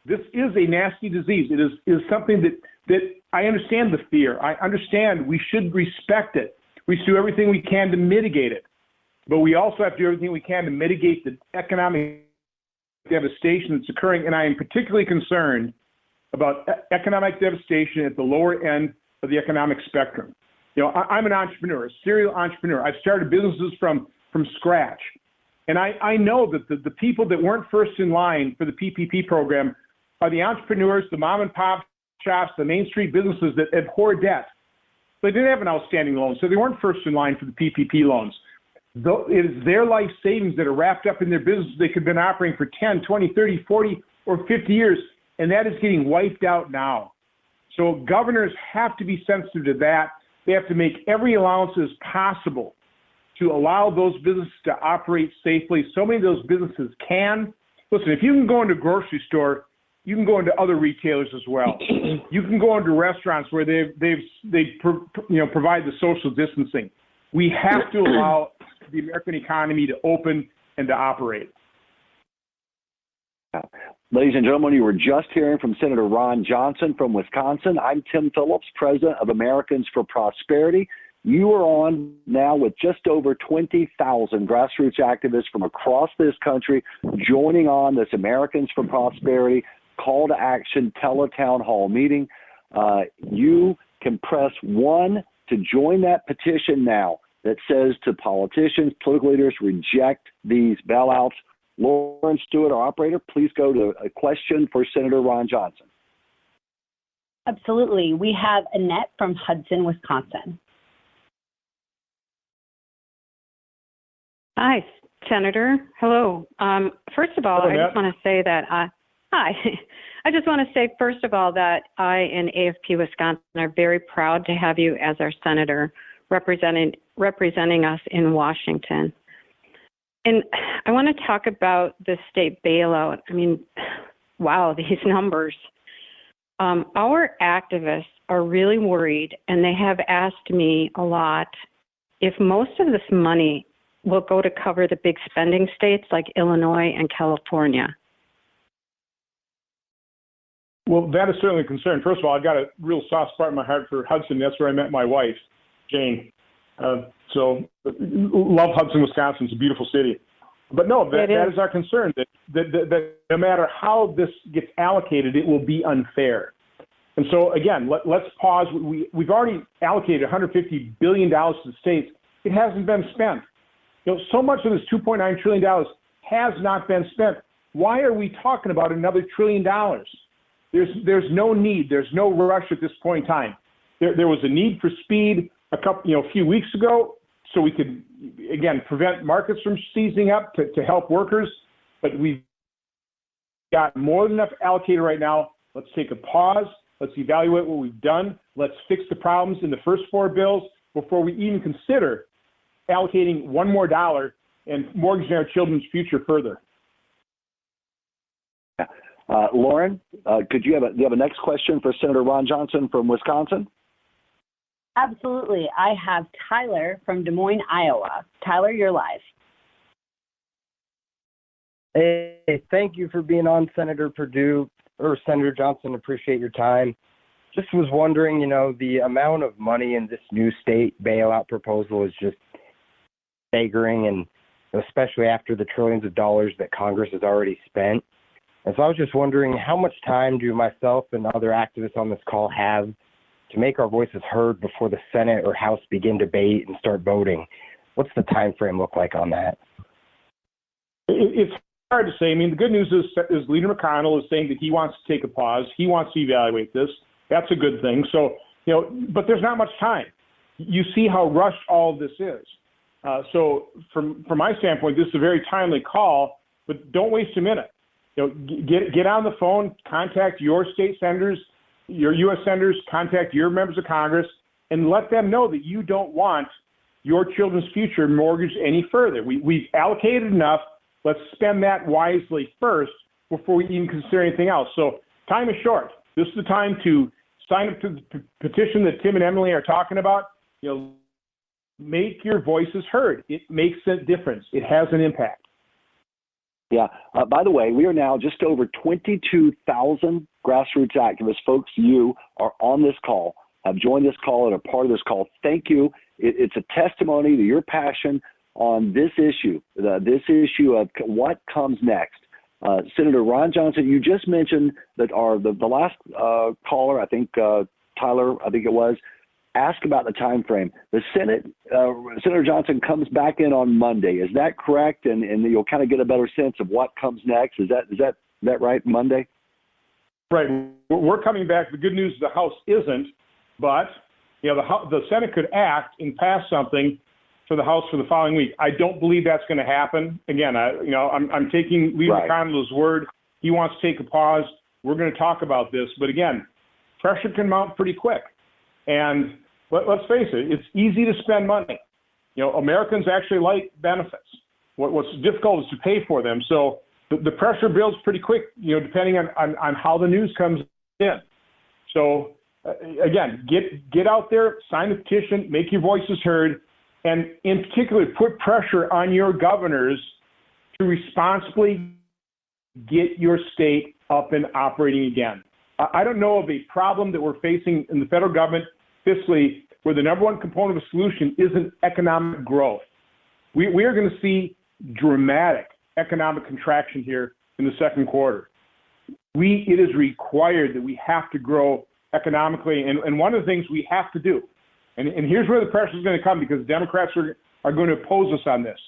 This is a nasty disease. It is something that I understand the fear. I understand we should respect it. We should do everything we can to mitigate it. But we also have to do everything we can to mitigate the economic devastation that's occurring, and I am particularly concerned about economic devastation at the lower end of the economic spectrum. I'm an entrepreneur, a serial entrepreneur. I've started businesses from scratch, and I know that the people that weren't first in line for the PPP program are the entrepreneurs, the mom and pop shops, the Main Street businesses that abhor debt. They didn't have an outstanding loan, so they weren't first in line for the PPP loans. It is their life savings that are wrapped up in their business. They could have been operating for 10, 20, 30, 40, or 50 years, and that is getting wiped out now. So governors have to be sensitive to that. They have to make every allowance as possible to allow those businesses to operate safely. So many of those businesses can. Listen, if you can go into a grocery store, you can go into other retailers as well. You can go into restaurants where they provide the social distancing. We have to allow the American economy to open and to operate. Ladies and gentlemen, you were just hearing from Senator Ron Johnson from Wisconsin. I'm Tim Phillips, president of Americans for Prosperity. You are on now with just over 20,000 grassroots activists from across this country joining on this Americans for Prosperity call to action teletown hall meeting. You can press 1 to join that petition now that says to politicians, political leaders, reject these bailouts. Lauren Stewart, our operator, please go to a question for Senator Ron Johnson. Absolutely. We have Annette from Hudson, Wisconsin. Hi. Senator. Hello. First of all, Hello, I just want to say that hi. I just want to say, first of all, that I and AFP Wisconsin are very proud to have you as our senator representing us in Washington. And I want to talk about the state bailout. I mean, wow, these numbers. Our activists are really worried, and they have asked me a lot if most of this money will go to cover the big spending states like Illinois and California. Well, that is certainly a concern. First of all, I've got a real soft spot in my heart for Hudson. That's where I met my wife, Jane. So love Hudson, Wisconsin. It's a beautiful city. But no, that is our concern, that no matter how this gets allocated, it will be unfair. And so, again, let's pause. We've already allocated $150 billion to the states. It hasn't been spent. So much of this $2.9 trillion has not been spent. Why are we talking about another $1 trillion? There's no need. There's no rush at this point in time. There was a need for speed a few weeks ago, so we could, again, prevent markets from seizing up to help workers. But we've got more than enough allocated right now. Let's take a pause. Let's evaluate what we've done. Let's fix the problems in the first 4 bills before we even consider allocating one more dollar and mortgaging our children's future further. Lauren, do you have a next question for Senator Ron Johnson from Wisconsin? Absolutely. I have Tyler from Des Moines, Iowa. Tyler, you're live. Hey, thank you for being on, Senator Perdue, or Senator Johnson. Appreciate your time. Just was wondering, the amount of money in this new state bailout proposal is just staggering, and especially after the trillions of dollars that Congress has already spent. And so I was just wondering, how much time do myself and other activists on this call have to make our voices heard before the Senate or House begin debate and start voting? What's the time frame look like on that? It's hard to say. I mean, the good news is Leader McConnell is saying that he wants to take a pause. He wants to evaluate this. That's a good thing. So, but there's not much time. You see how rushed all of this is. So from my standpoint, this is a very timely call, but don't waste a minute. Get on the phone, contact your state senators, your U.S. senators, contact your members of Congress, and let them know that you don't want your children's future mortgaged any further. We've allocated enough. Let's spend that wisely first before we even consider anything else. So time is short. This is the time to sign up to the petition that Tim and Emily are talking about. Make your voices heard. It makes a difference. It has an impact. Yeah. By the way, we are now just over 22,000 grassroots activists. Folks, you are on this call, have joined this call and are part of this call. Thank you. It's a testimony to your passion on this issue of what comes next. Senator Ron Johnson, you just mentioned that the last caller, I think Tyler, I think it was, asked about the time frame. The Senate, Senator Johnson comes back in on Monday. Is that correct? And you'll kind of get a better sense of what comes next. Is that right? Monday? Right. We're coming back. The good news is the House isn't, but the Senate could act and pass something for the House for the following week. I don't believe that's going to happen. Again, I'm taking Leader McConnell's word. He wants to take a pause. We're going to talk about this, but again, pressure can mount pretty quick. And let's face it, it's easy to spend money. Americans actually like benefits. What's difficult is to pay for them. So the pressure builds pretty quick, depending on how the news comes in. So again, get out there, sign the petition, make your voices heard, and in particular, put pressure on your governors to responsibly get your state up and operating again. I don't know of a problem that we're facing in the federal government fiscally where the number one component of a solution isn't economic growth. We are going to see dramatic economic contraction here in the second quarter. It is required that we have to grow economically, and one of the things we have to do, and here's where the pressure is going to come because Democrats are going to oppose us on this.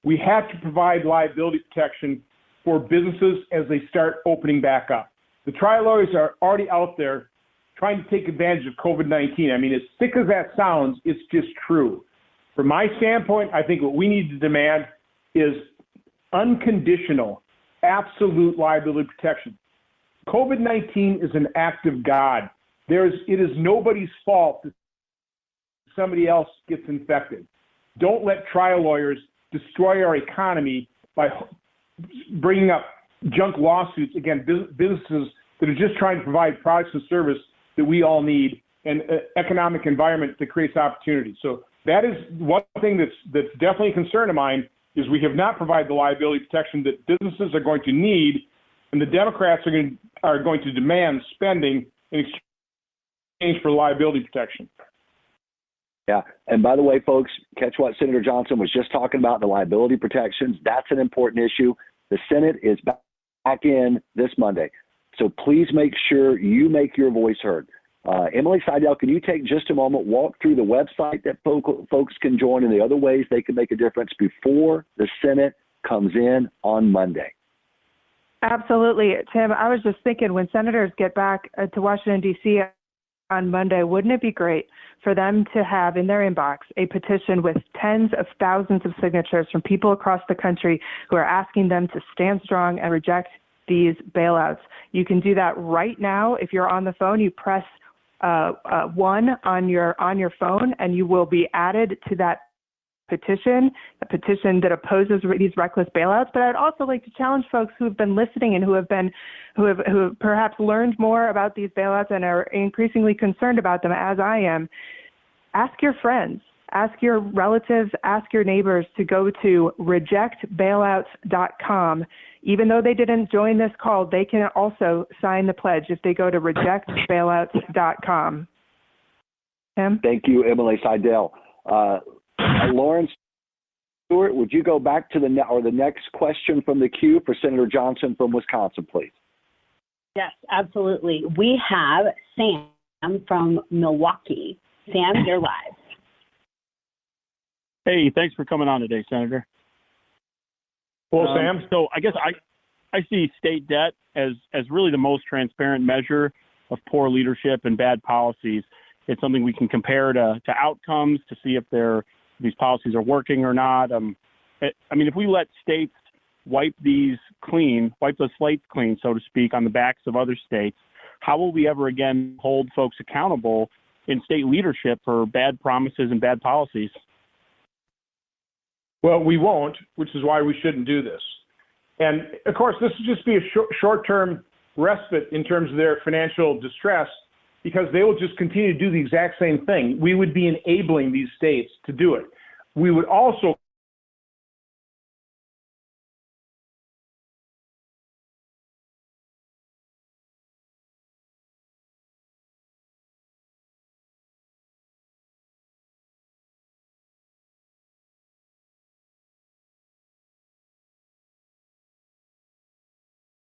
We have to provide liability protection for businesses as they start opening back up. The trial lawyers are already out there trying to take advantage of COVID-19. I mean, as sick as that sounds, it's just true. From my standpoint, I think what we need to demand is unconditional, absolute liability protection. COVID-19 is an act of God. It is nobody's fault that somebody else gets infected. Don't let trial lawyers destroy our economy by bringing up junk lawsuits against businesses that are just trying to provide products and service that we all need, and an economic environment that creates opportunity. So that is one thing that's definitely a concern of mine, is we have not provided the liability protection that businesses are going to need, and the Democrats are going to demand spending in exchange for liability protection. Yeah, and by the way, folks, catch what Senator Johnson was just talking about, the liability protections. That's an important issue. The Senate is back in this Monday, so please make sure you make your voice heard. Emily Seidel, can you take just a moment, walk through the website that folks can join and the other ways they can make a difference before the Senate comes in on Monday? Absolutely. Tim, I was just thinking, when senators get back to Washington, D.C. on Monday, wouldn't it be great for them to have in their inbox a petition with tens of thousands of signatures from people across the country who are asking them to stand strong and reject these bailouts? You can do that right now. If you're on the phone, you press 1 on your phone, and you will be added to that petition, a petition that opposes these reckless bailouts. But I'd also like to challenge folks who have been listening and who have perhaps learned more about these bailouts and are increasingly concerned about them, as I am. Ask your friends, ask your relatives, ask your neighbors to go to rejectbailouts.com. Even though they didn't join this call, they can also sign the pledge if they go to rejectbailouts.com. Tim? Thank you, Emily Seidel. Lawrence Stewart, would you go back to the next question from the queue for Senator Johnson from Wisconsin, please? Yes, absolutely. We have Sam from Milwaukee. Sam, you're live. Hey, thanks for coming on today, Senator. Well, Sam. So I guess I see state debt as really the most transparent measure of poor leadership and bad policies. It's something we can compare to outcomes to see if these policies are working or not. I mean, if we let states wipe the slates clean, so to speak, on the backs of other states, how will we ever again hold folks accountable in state leadership for bad promises and bad policies? Well, we won't, which is why we shouldn't do this. And of course, this will just be a short-term respite in terms of their financial distress, because they will just continue to do the exact same thing. We would be enabling these states to do it. We would also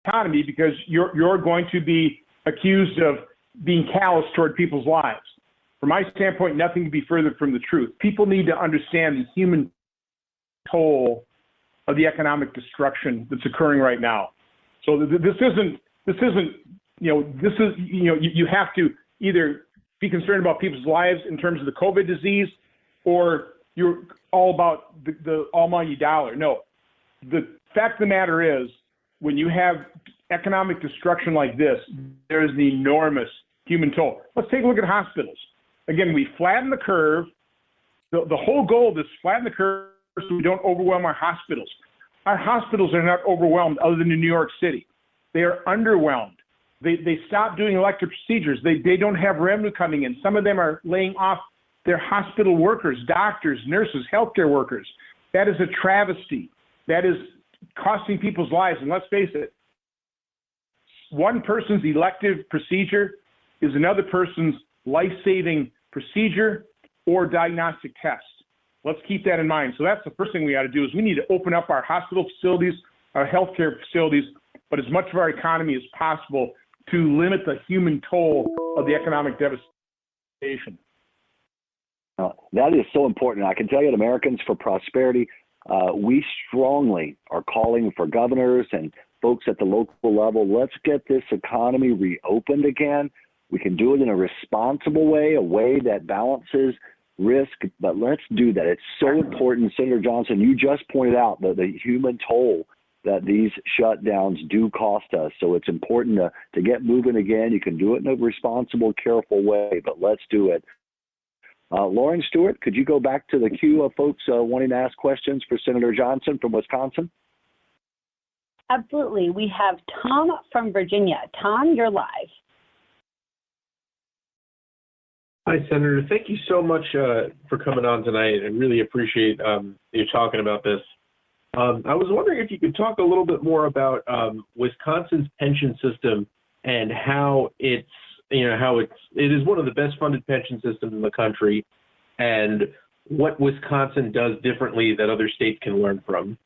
economy, because you're going to be accused of being callous toward people's lives. From my standpoint, nothing could be further from the truth. People need to understand the human toll of the economic destruction that's occurring right now. So this isn't, you have to either be concerned about people's lives in terms of the COVID disease, or you're all about the almighty dollar. No, the fact of the matter is, when you have economic destruction like this, there is an enormous human toll. Let's take a look at hospitals. Again, we flatten the curve. The whole goal of this, flatten the curve so we don't overwhelm our hospitals. Our hospitals are not overwhelmed other than in New York City. They are underwhelmed. They stopped doing elective procedures. They don't have revenue coming in. Some of them are laying off their hospital workers, doctors, nurses, healthcare workers. That is a travesty. That is costing people's lives. And let's face it, one person's elective procedure is another person's life-saving procedure or diagnostic test. Let's keep that in mind. So that's the first thing we got to do, is we need to open up our hospital facilities, our healthcare facilities, but as much of our economy as possible to limit the human toll of the economic devastation. That is so important. I can tell you at Americans for Prosperity, we strongly are calling for governors and folks at the local level. Let's get this economy reopened again. We can do it in a responsible way, a way that balances risk, but let's do that. It's so important. Senator Johnson, you just pointed out the human toll that these shutdowns do cost us. So it's important to get moving again. You can do it in a responsible, careful way, but let's do it. Lauren Stewart, could you go back to the queue of folks wanting to ask questions for Senator Johnson from Wisconsin? Absolutely. We have Tom from Virginia. Tom, you're live. Hi, Senator. Thank you so much for coming on tonight. I really appreciate you talking about this. I was wondering if you could talk a little bit more about Wisconsin's pension system and how it is one of the best funded pension systems in the country, and what Wisconsin does differently that other states can learn from.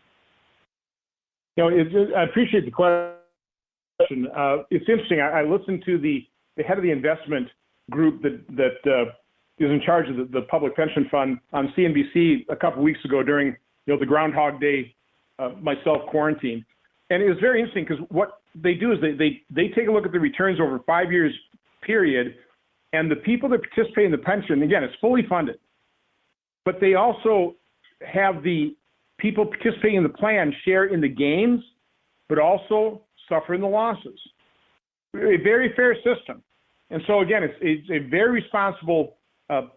I appreciate the question. It's interesting. I listened to the head of the investment group that is in charge of the public pension fund on CNBC a couple of weeks ago during the Groundhog Day myself quarantine, and it was very interesting because what they do is they take a look at the returns over 5 years period, and the people that participate in the pension, again, it's fully funded, but they also have the people participating in the plan share in the gains, but also suffer in the losses. A very fair system. And so, again, it's a very responsible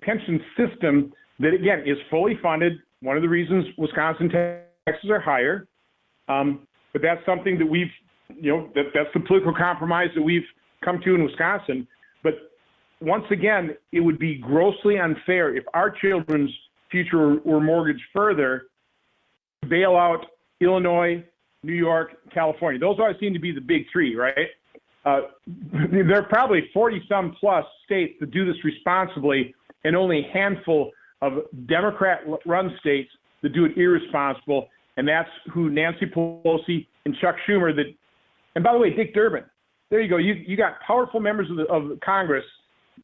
pension system that, again, is fully funded. One of the reasons Wisconsin taxes are higher, but that's something that we've, that's the political compromise that we've come to in Wisconsin. But once again, it would be grossly unfair if our children's future were mortgaged further to bail out Illinois, New York, California. Those always seem to be the big three, right? There are probably 40-some plus states that do this responsibly, and only a handful of Democrat-run states that do it irresponsible, and that's who Nancy Pelosi and Chuck Schumer and by the way, Dick Durbin. There you go. You got powerful members of Congress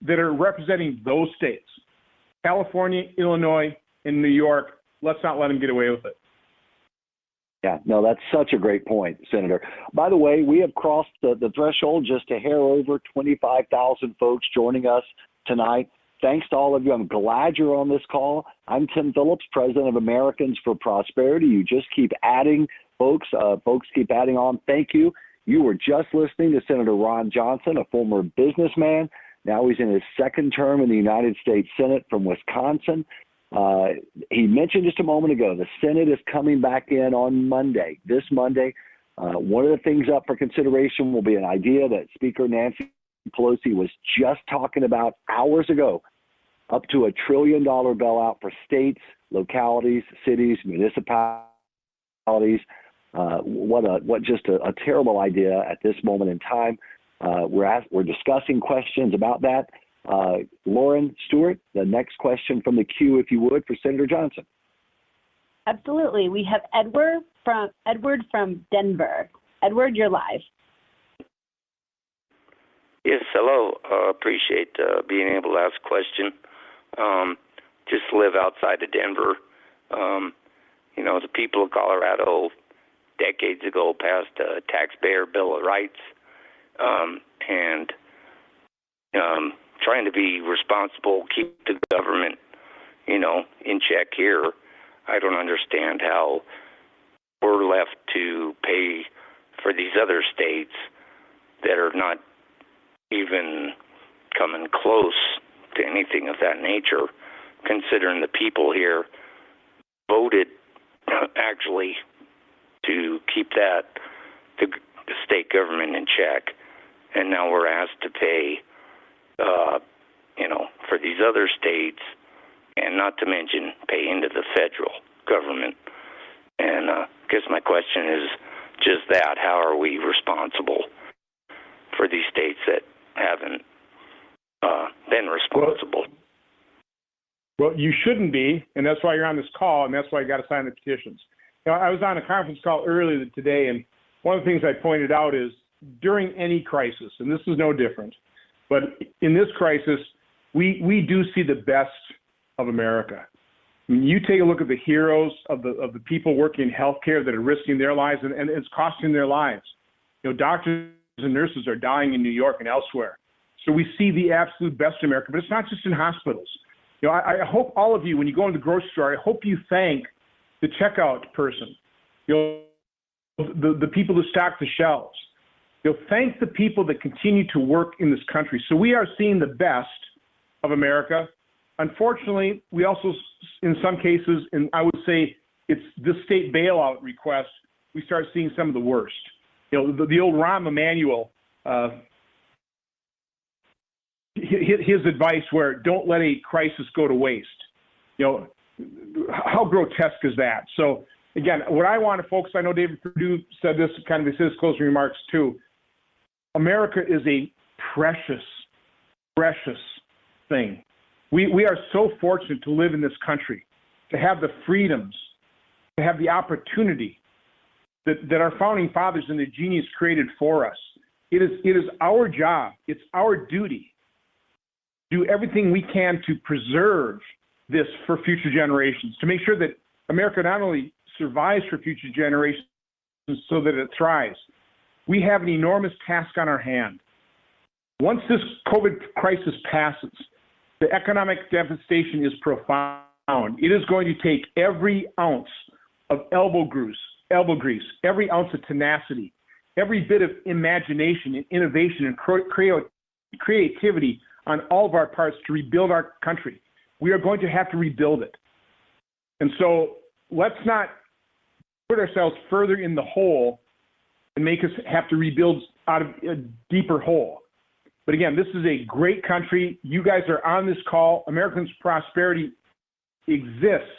that are representing those states, California, Illinois, and New York. Let's not let them get away with it. Yeah, no, that's such a great point, Senator. By the way, we have crossed the threshold, just a hair over 25,000 folks joining us tonight. Thanks to all of you. I'm glad you're on this call. I'm Tim Phillips, president of Americans for Prosperity. You just keep adding folks. Folks keep adding on. Thank you. You were just listening to Senator Ron Johnson, a former businessman. Now he's in his second term in the United States Senate from Wisconsin. He mentioned just a moment ago, the Senate is coming back in on Monday, this Monday. One of the things up for consideration will be an idea that Speaker Nancy Pelosi was just talking about hours ago, up to $1 trillion bailout for states, localities, cities, municipalities. What just a terrible idea at this moment in time. We're discussing questions about that. Lauren Stewart, the next question from the queue, if you would, for Senator Johnson. Absolutely. We have Edward from Denver. Edward, you're live. Yes, hello. Appreciate being able to ask a question. Just live outside of Denver. The people of Colorado decades ago passed a taxpayer Bill of Rights, and trying to be responsible, keep the government, in check here. I don't understand how we're left to pay for these other states that are not even coming close to anything of that nature, considering the people here voted actually to keep the state government in check, and now we're asked to pay for these other states, and not to mention pay into the federal government. And I guess my question is just that: how are we responsible for these states that haven't been responsible? Well, you shouldn't be, and that's why you're on this call, and that's why you got to sign the petitions. I was on a conference call earlier today, and one of the things I pointed out is during any crisis, and this is no different, but in this crisis, we do see the best of America. I mean, you take a look at the heroes of the people working in healthcare that are risking their lives, and it's costing their lives. Doctors and nurses are dying in New York and elsewhere. So we see the absolute best of America, but it's not just in hospitals. I hope all of you, when you go into the grocery store, I hope you thank the checkout person, the people who stock the shelves. Thank the people that continue to work in this country. So we are seeing the best of America. Unfortunately, we also, in some cases, and I would say it's this state bailout request, we start seeing some of the worst. The old Rahm Emanuel, his advice where don't let a crisis go to waste. How grotesque is that? So again, what I want to focus, I know David Perdue said this kind of in his closing remarks too. America is a precious, precious thing. We are so fortunate to live in this country, to have the freedoms, to have the opportunity that our founding fathers and the genius created for us. It is our job, it's our duty to do everything we can to preserve this for future generations, to make sure that America not only survives for future generations so that it thrives. We have an enormous task on our hand. Once this COVID crisis passes, the economic devastation is profound. It is going to take every ounce of elbow grease, every ounce of tenacity, every bit of imagination and innovation and creativity on all of our parts to rebuild our country. We are going to have to rebuild it. And so let's not put ourselves further in the hole and make us have to rebuild out of a deeper hole. But again, this is a great country. You guys are on this call. Americans' prosperity exists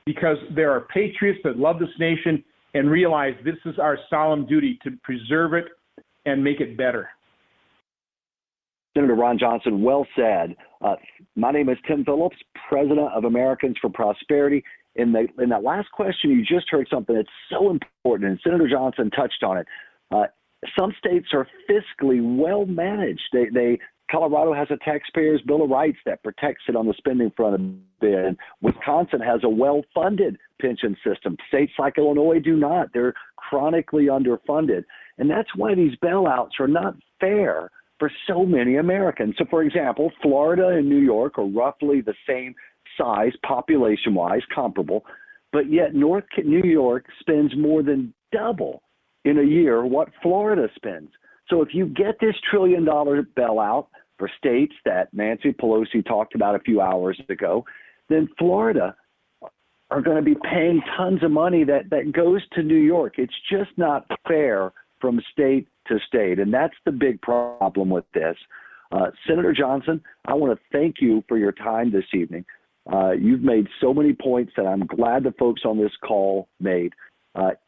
because there are patriots that love this nation and realize this is our solemn duty to preserve it and make it better. Senator Ron Johnson, well said. My name is Tim Phillips, President of Americans for Prosperity. In that last question, you just heard something that's so important, and Senator Johnson touched on it. Some states are fiscally well managed. Colorado has a taxpayer's bill of rights that protects it on the spending front a bit. And Wisconsin has a well-funded pension system. States like Illinois do not. They're chronically underfunded. And that's why these bailouts are not fair for so many Americans. So, for example, Florida and New York are roughly the same size, population-wise, comparable, but yet New York spends more than double in a year what Florida spends. So if you get this $1 trillion bailout for states that Nancy Pelosi talked about a few hours ago, then Florida are going to be paying tons of money that goes to New York. It's just not fair from state to state, and that's the big problem with this. Senator Johnson, I want to thank you for your time this evening. You've made so many points that I'm glad the folks on this call made.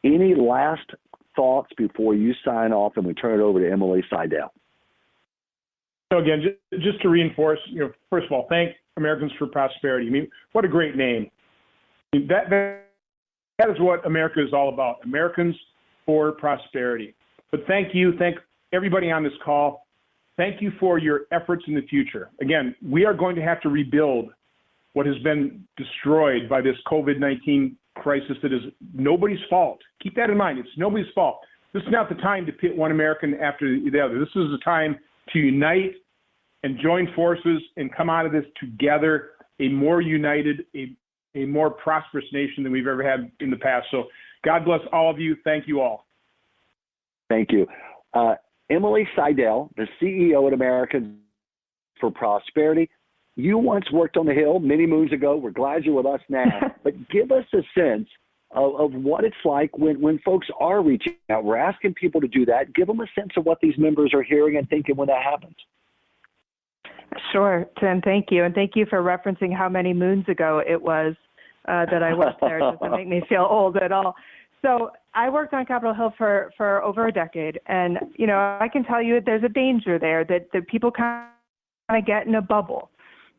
Any last thoughts before you sign off and we turn it over to Emily Seidel? So again, just to reinforce, first of all, thank Americans for Prosperity. I mean, what a great name. I mean, that is what America is all about, Americans for Prosperity. But thank everybody on this call. Thank you for your efforts in the future. Again, we are going to have to rebuild what has been destroyed by this COVID-19 crisis that is nobody's fault. Keep that in mind. It's nobody's fault. This is not the time to pit one American after the other. This is the time to unite and join forces and come out of this together, a more united, a more prosperous nation than we've ever had in the past. So God bless all of you. Thank you all. Thank you. Emily Seidel, the CEO at Americans for Prosperity. You once worked on the Hill many moons ago. We're glad you're with us now. But give us a sense of what it's like when folks are reaching out. We're asking people to do that. Give them a sense of what these members are hearing and thinking when that happens. Sure, Tim, thank you. And thank you for referencing how many moons ago it was that I worked there. It doesn't make me feel old at all. So I worked on Capitol Hill for over a decade. And, I can tell you there's a danger there that people kind of get in a bubble.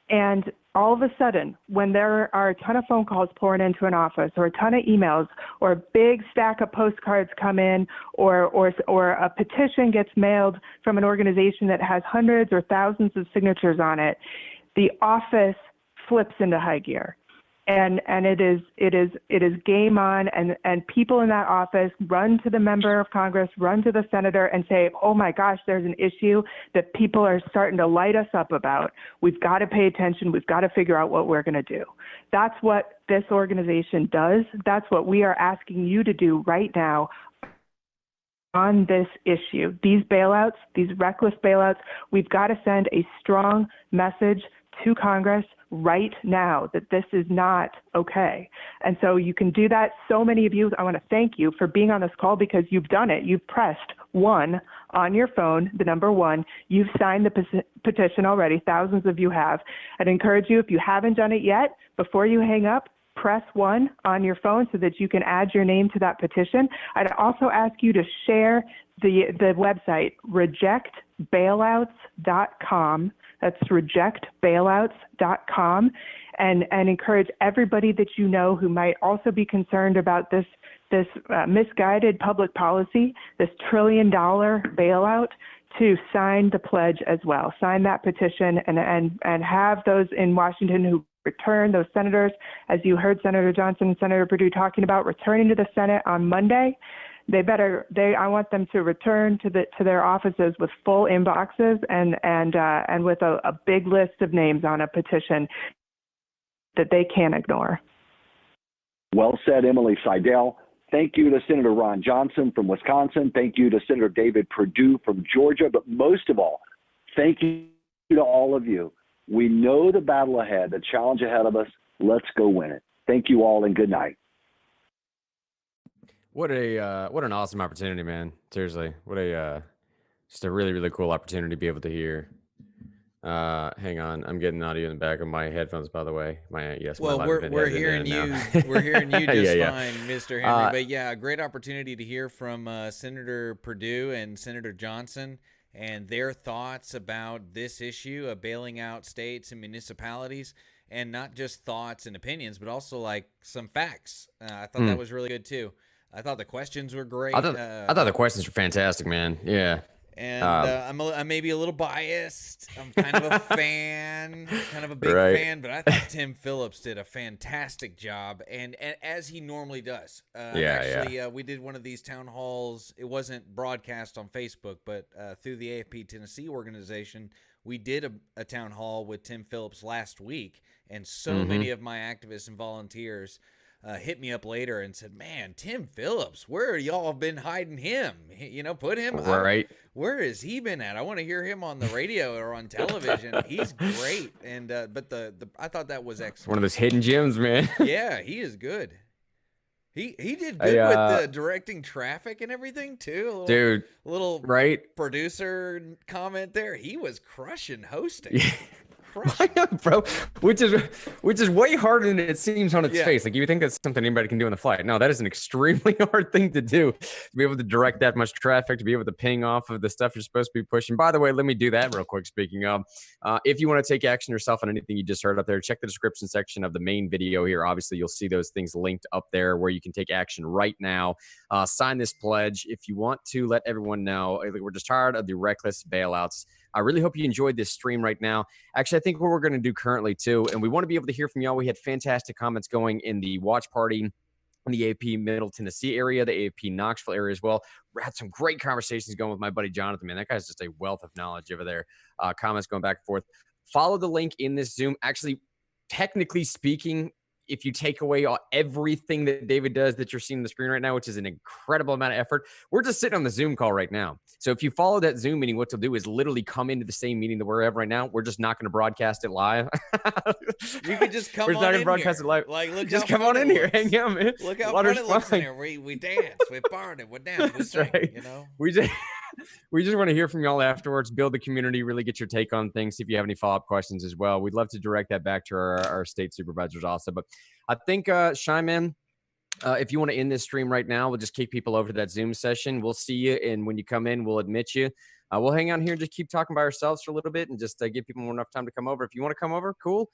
And all of a sudden, when there are a ton of phone calls pouring into an office or a ton of emails or a big stack of postcards come in or a petition gets mailed from an organization that has hundreds or thousands of signatures on it, the office flips into high gear. and it is game on, and people in that office run to the member of Congress, run to the senator, and say, oh my gosh, there's an issue that people are starting to light us up about. We've got to pay attention. We've got to figure out what we're going to do. That's what this organization does. That's what we are asking you to do right now on this issue. These bailouts, these reckless bailouts, we've got to send a strong message to Congress right now that this is not okay. And so you can do that. So many of you, I want to thank you for being on this call because you've done it. You've pressed 1 on your phone, the number 1. You've signed the petition already. Thousands of you have. I'd encourage you, if you haven't done it yet, before you hang up, press 1 on your phone so that you can add your name to that petition. I'd also ask you to share the website, rejectbailouts.com. That's rejectbailouts.com, and encourage everybody that you know who might also be concerned about this misguided public policy, this $1 trillion bailout, to sign the pledge as well. Sign that petition and have those in Washington who return, those senators, as you heard Senator Johnson and Senator Perdue talking about, returning to the Senate on Monday. I want them to return to their offices with full inboxes and with a big list of names on a petition that they can't ignore. Well said, Emily Seidel. Thank you to Senator Ron Johnson from Wisconsin. Thank you to Senator David Perdue from Georgia. But most of all, thank you to all of you. We know the battle ahead, the challenge ahead of us. Let's go win it. Thank you all, and good night. What an awesome opportunity, man. Seriously, just a really, really cool opportunity to be able to hear. Hang on, I'm getting audio in the back of my headphones, by the way. We're hearing you. We're hearing you just fine, Mr. Henry. But yeah, a great opportunity to hear from Senator Perdue and Senator Johnson and their thoughts about this issue of bailing out states and municipalities, and not just thoughts and opinions, but also like some facts. I thought that was really good too. I thought the questions were great. I thought the questions were fantastic, man. Yeah. And I'm maybe a little biased. I'm kind of a fan, kind of a big fan, but I thought Tim Phillips did a fantastic job, and as he normally does. We did one of these town halls. It wasn't broadcast on Facebook, but through the AFP Tennessee organization, we did a town hall with Tim Phillips last week, and so many of my activists and volunteers hit me up later and said, man, Tim Phillips, where y'all been hiding him? Put him right. Where has he been at? I want to hear him on the radio or on television. He's great. And but I thought that was excellent. One of those hidden gems, man. Yeah, he is good. He did good with the directing traffic and everything too. A little producer comment there. He was crushing hosting. Yeah. Bro, which is way harder than it seems on its face. Like, you think that's something anybody can do on the fly. No, that is an extremely hard thing to do, to be able to direct that much traffic, to be able to ping off of the stuff you're supposed to be pushing. By the way, let me do that real quick. Speaking of, if you want to take action yourself on anything you just heard up there, check the description section of the main video here. Obviously, you'll see those things linked up there where you can take action right now. Sign this pledge if you want to let everyone know. We're just tired of the reckless bailouts. I really hope you enjoyed this stream right now. Actually, I think what we're going to do currently too, and we want to be able to hear from y'all. We had fantastic comments going in the watch party in the AP Middle Tennessee area, the AP Knoxville area as well. We had some great conversations going with my buddy Jonathan, man. That guy's just a wealth of knowledge over there. Comments going back and forth. Follow the link in this Zoom. Actually, technically speaking, if you take away everything that David does that you're seeing on the screen right now, which is an incredible amount of effort, we're just sitting on the Zoom call right now. So if you follow that Zoom meeting, what you'll do is literally come into the same meeting that we're at right now. We're just not going to broadcast it live. You could just come on in. We're not going to broadcast it live. Like, just come on in here. Hang out, man. Look how fun it looks in here. We dance. We party. We dance. We sing, right. We just want to hear from y'all afterwards, build the community, really get your take on things, see if you have any follow-up questions as well. We'd love to direct that back to our state supervisors also. But I think, Shyman, if you want to end this stream right now, we'll just kick people over to that Zoom session. We'll see you, and when you come in, we'll admit you. We'll hang out here and just keep talking by ourselves for a little bit and just give people more enough time to come over. If you want to come over, cool.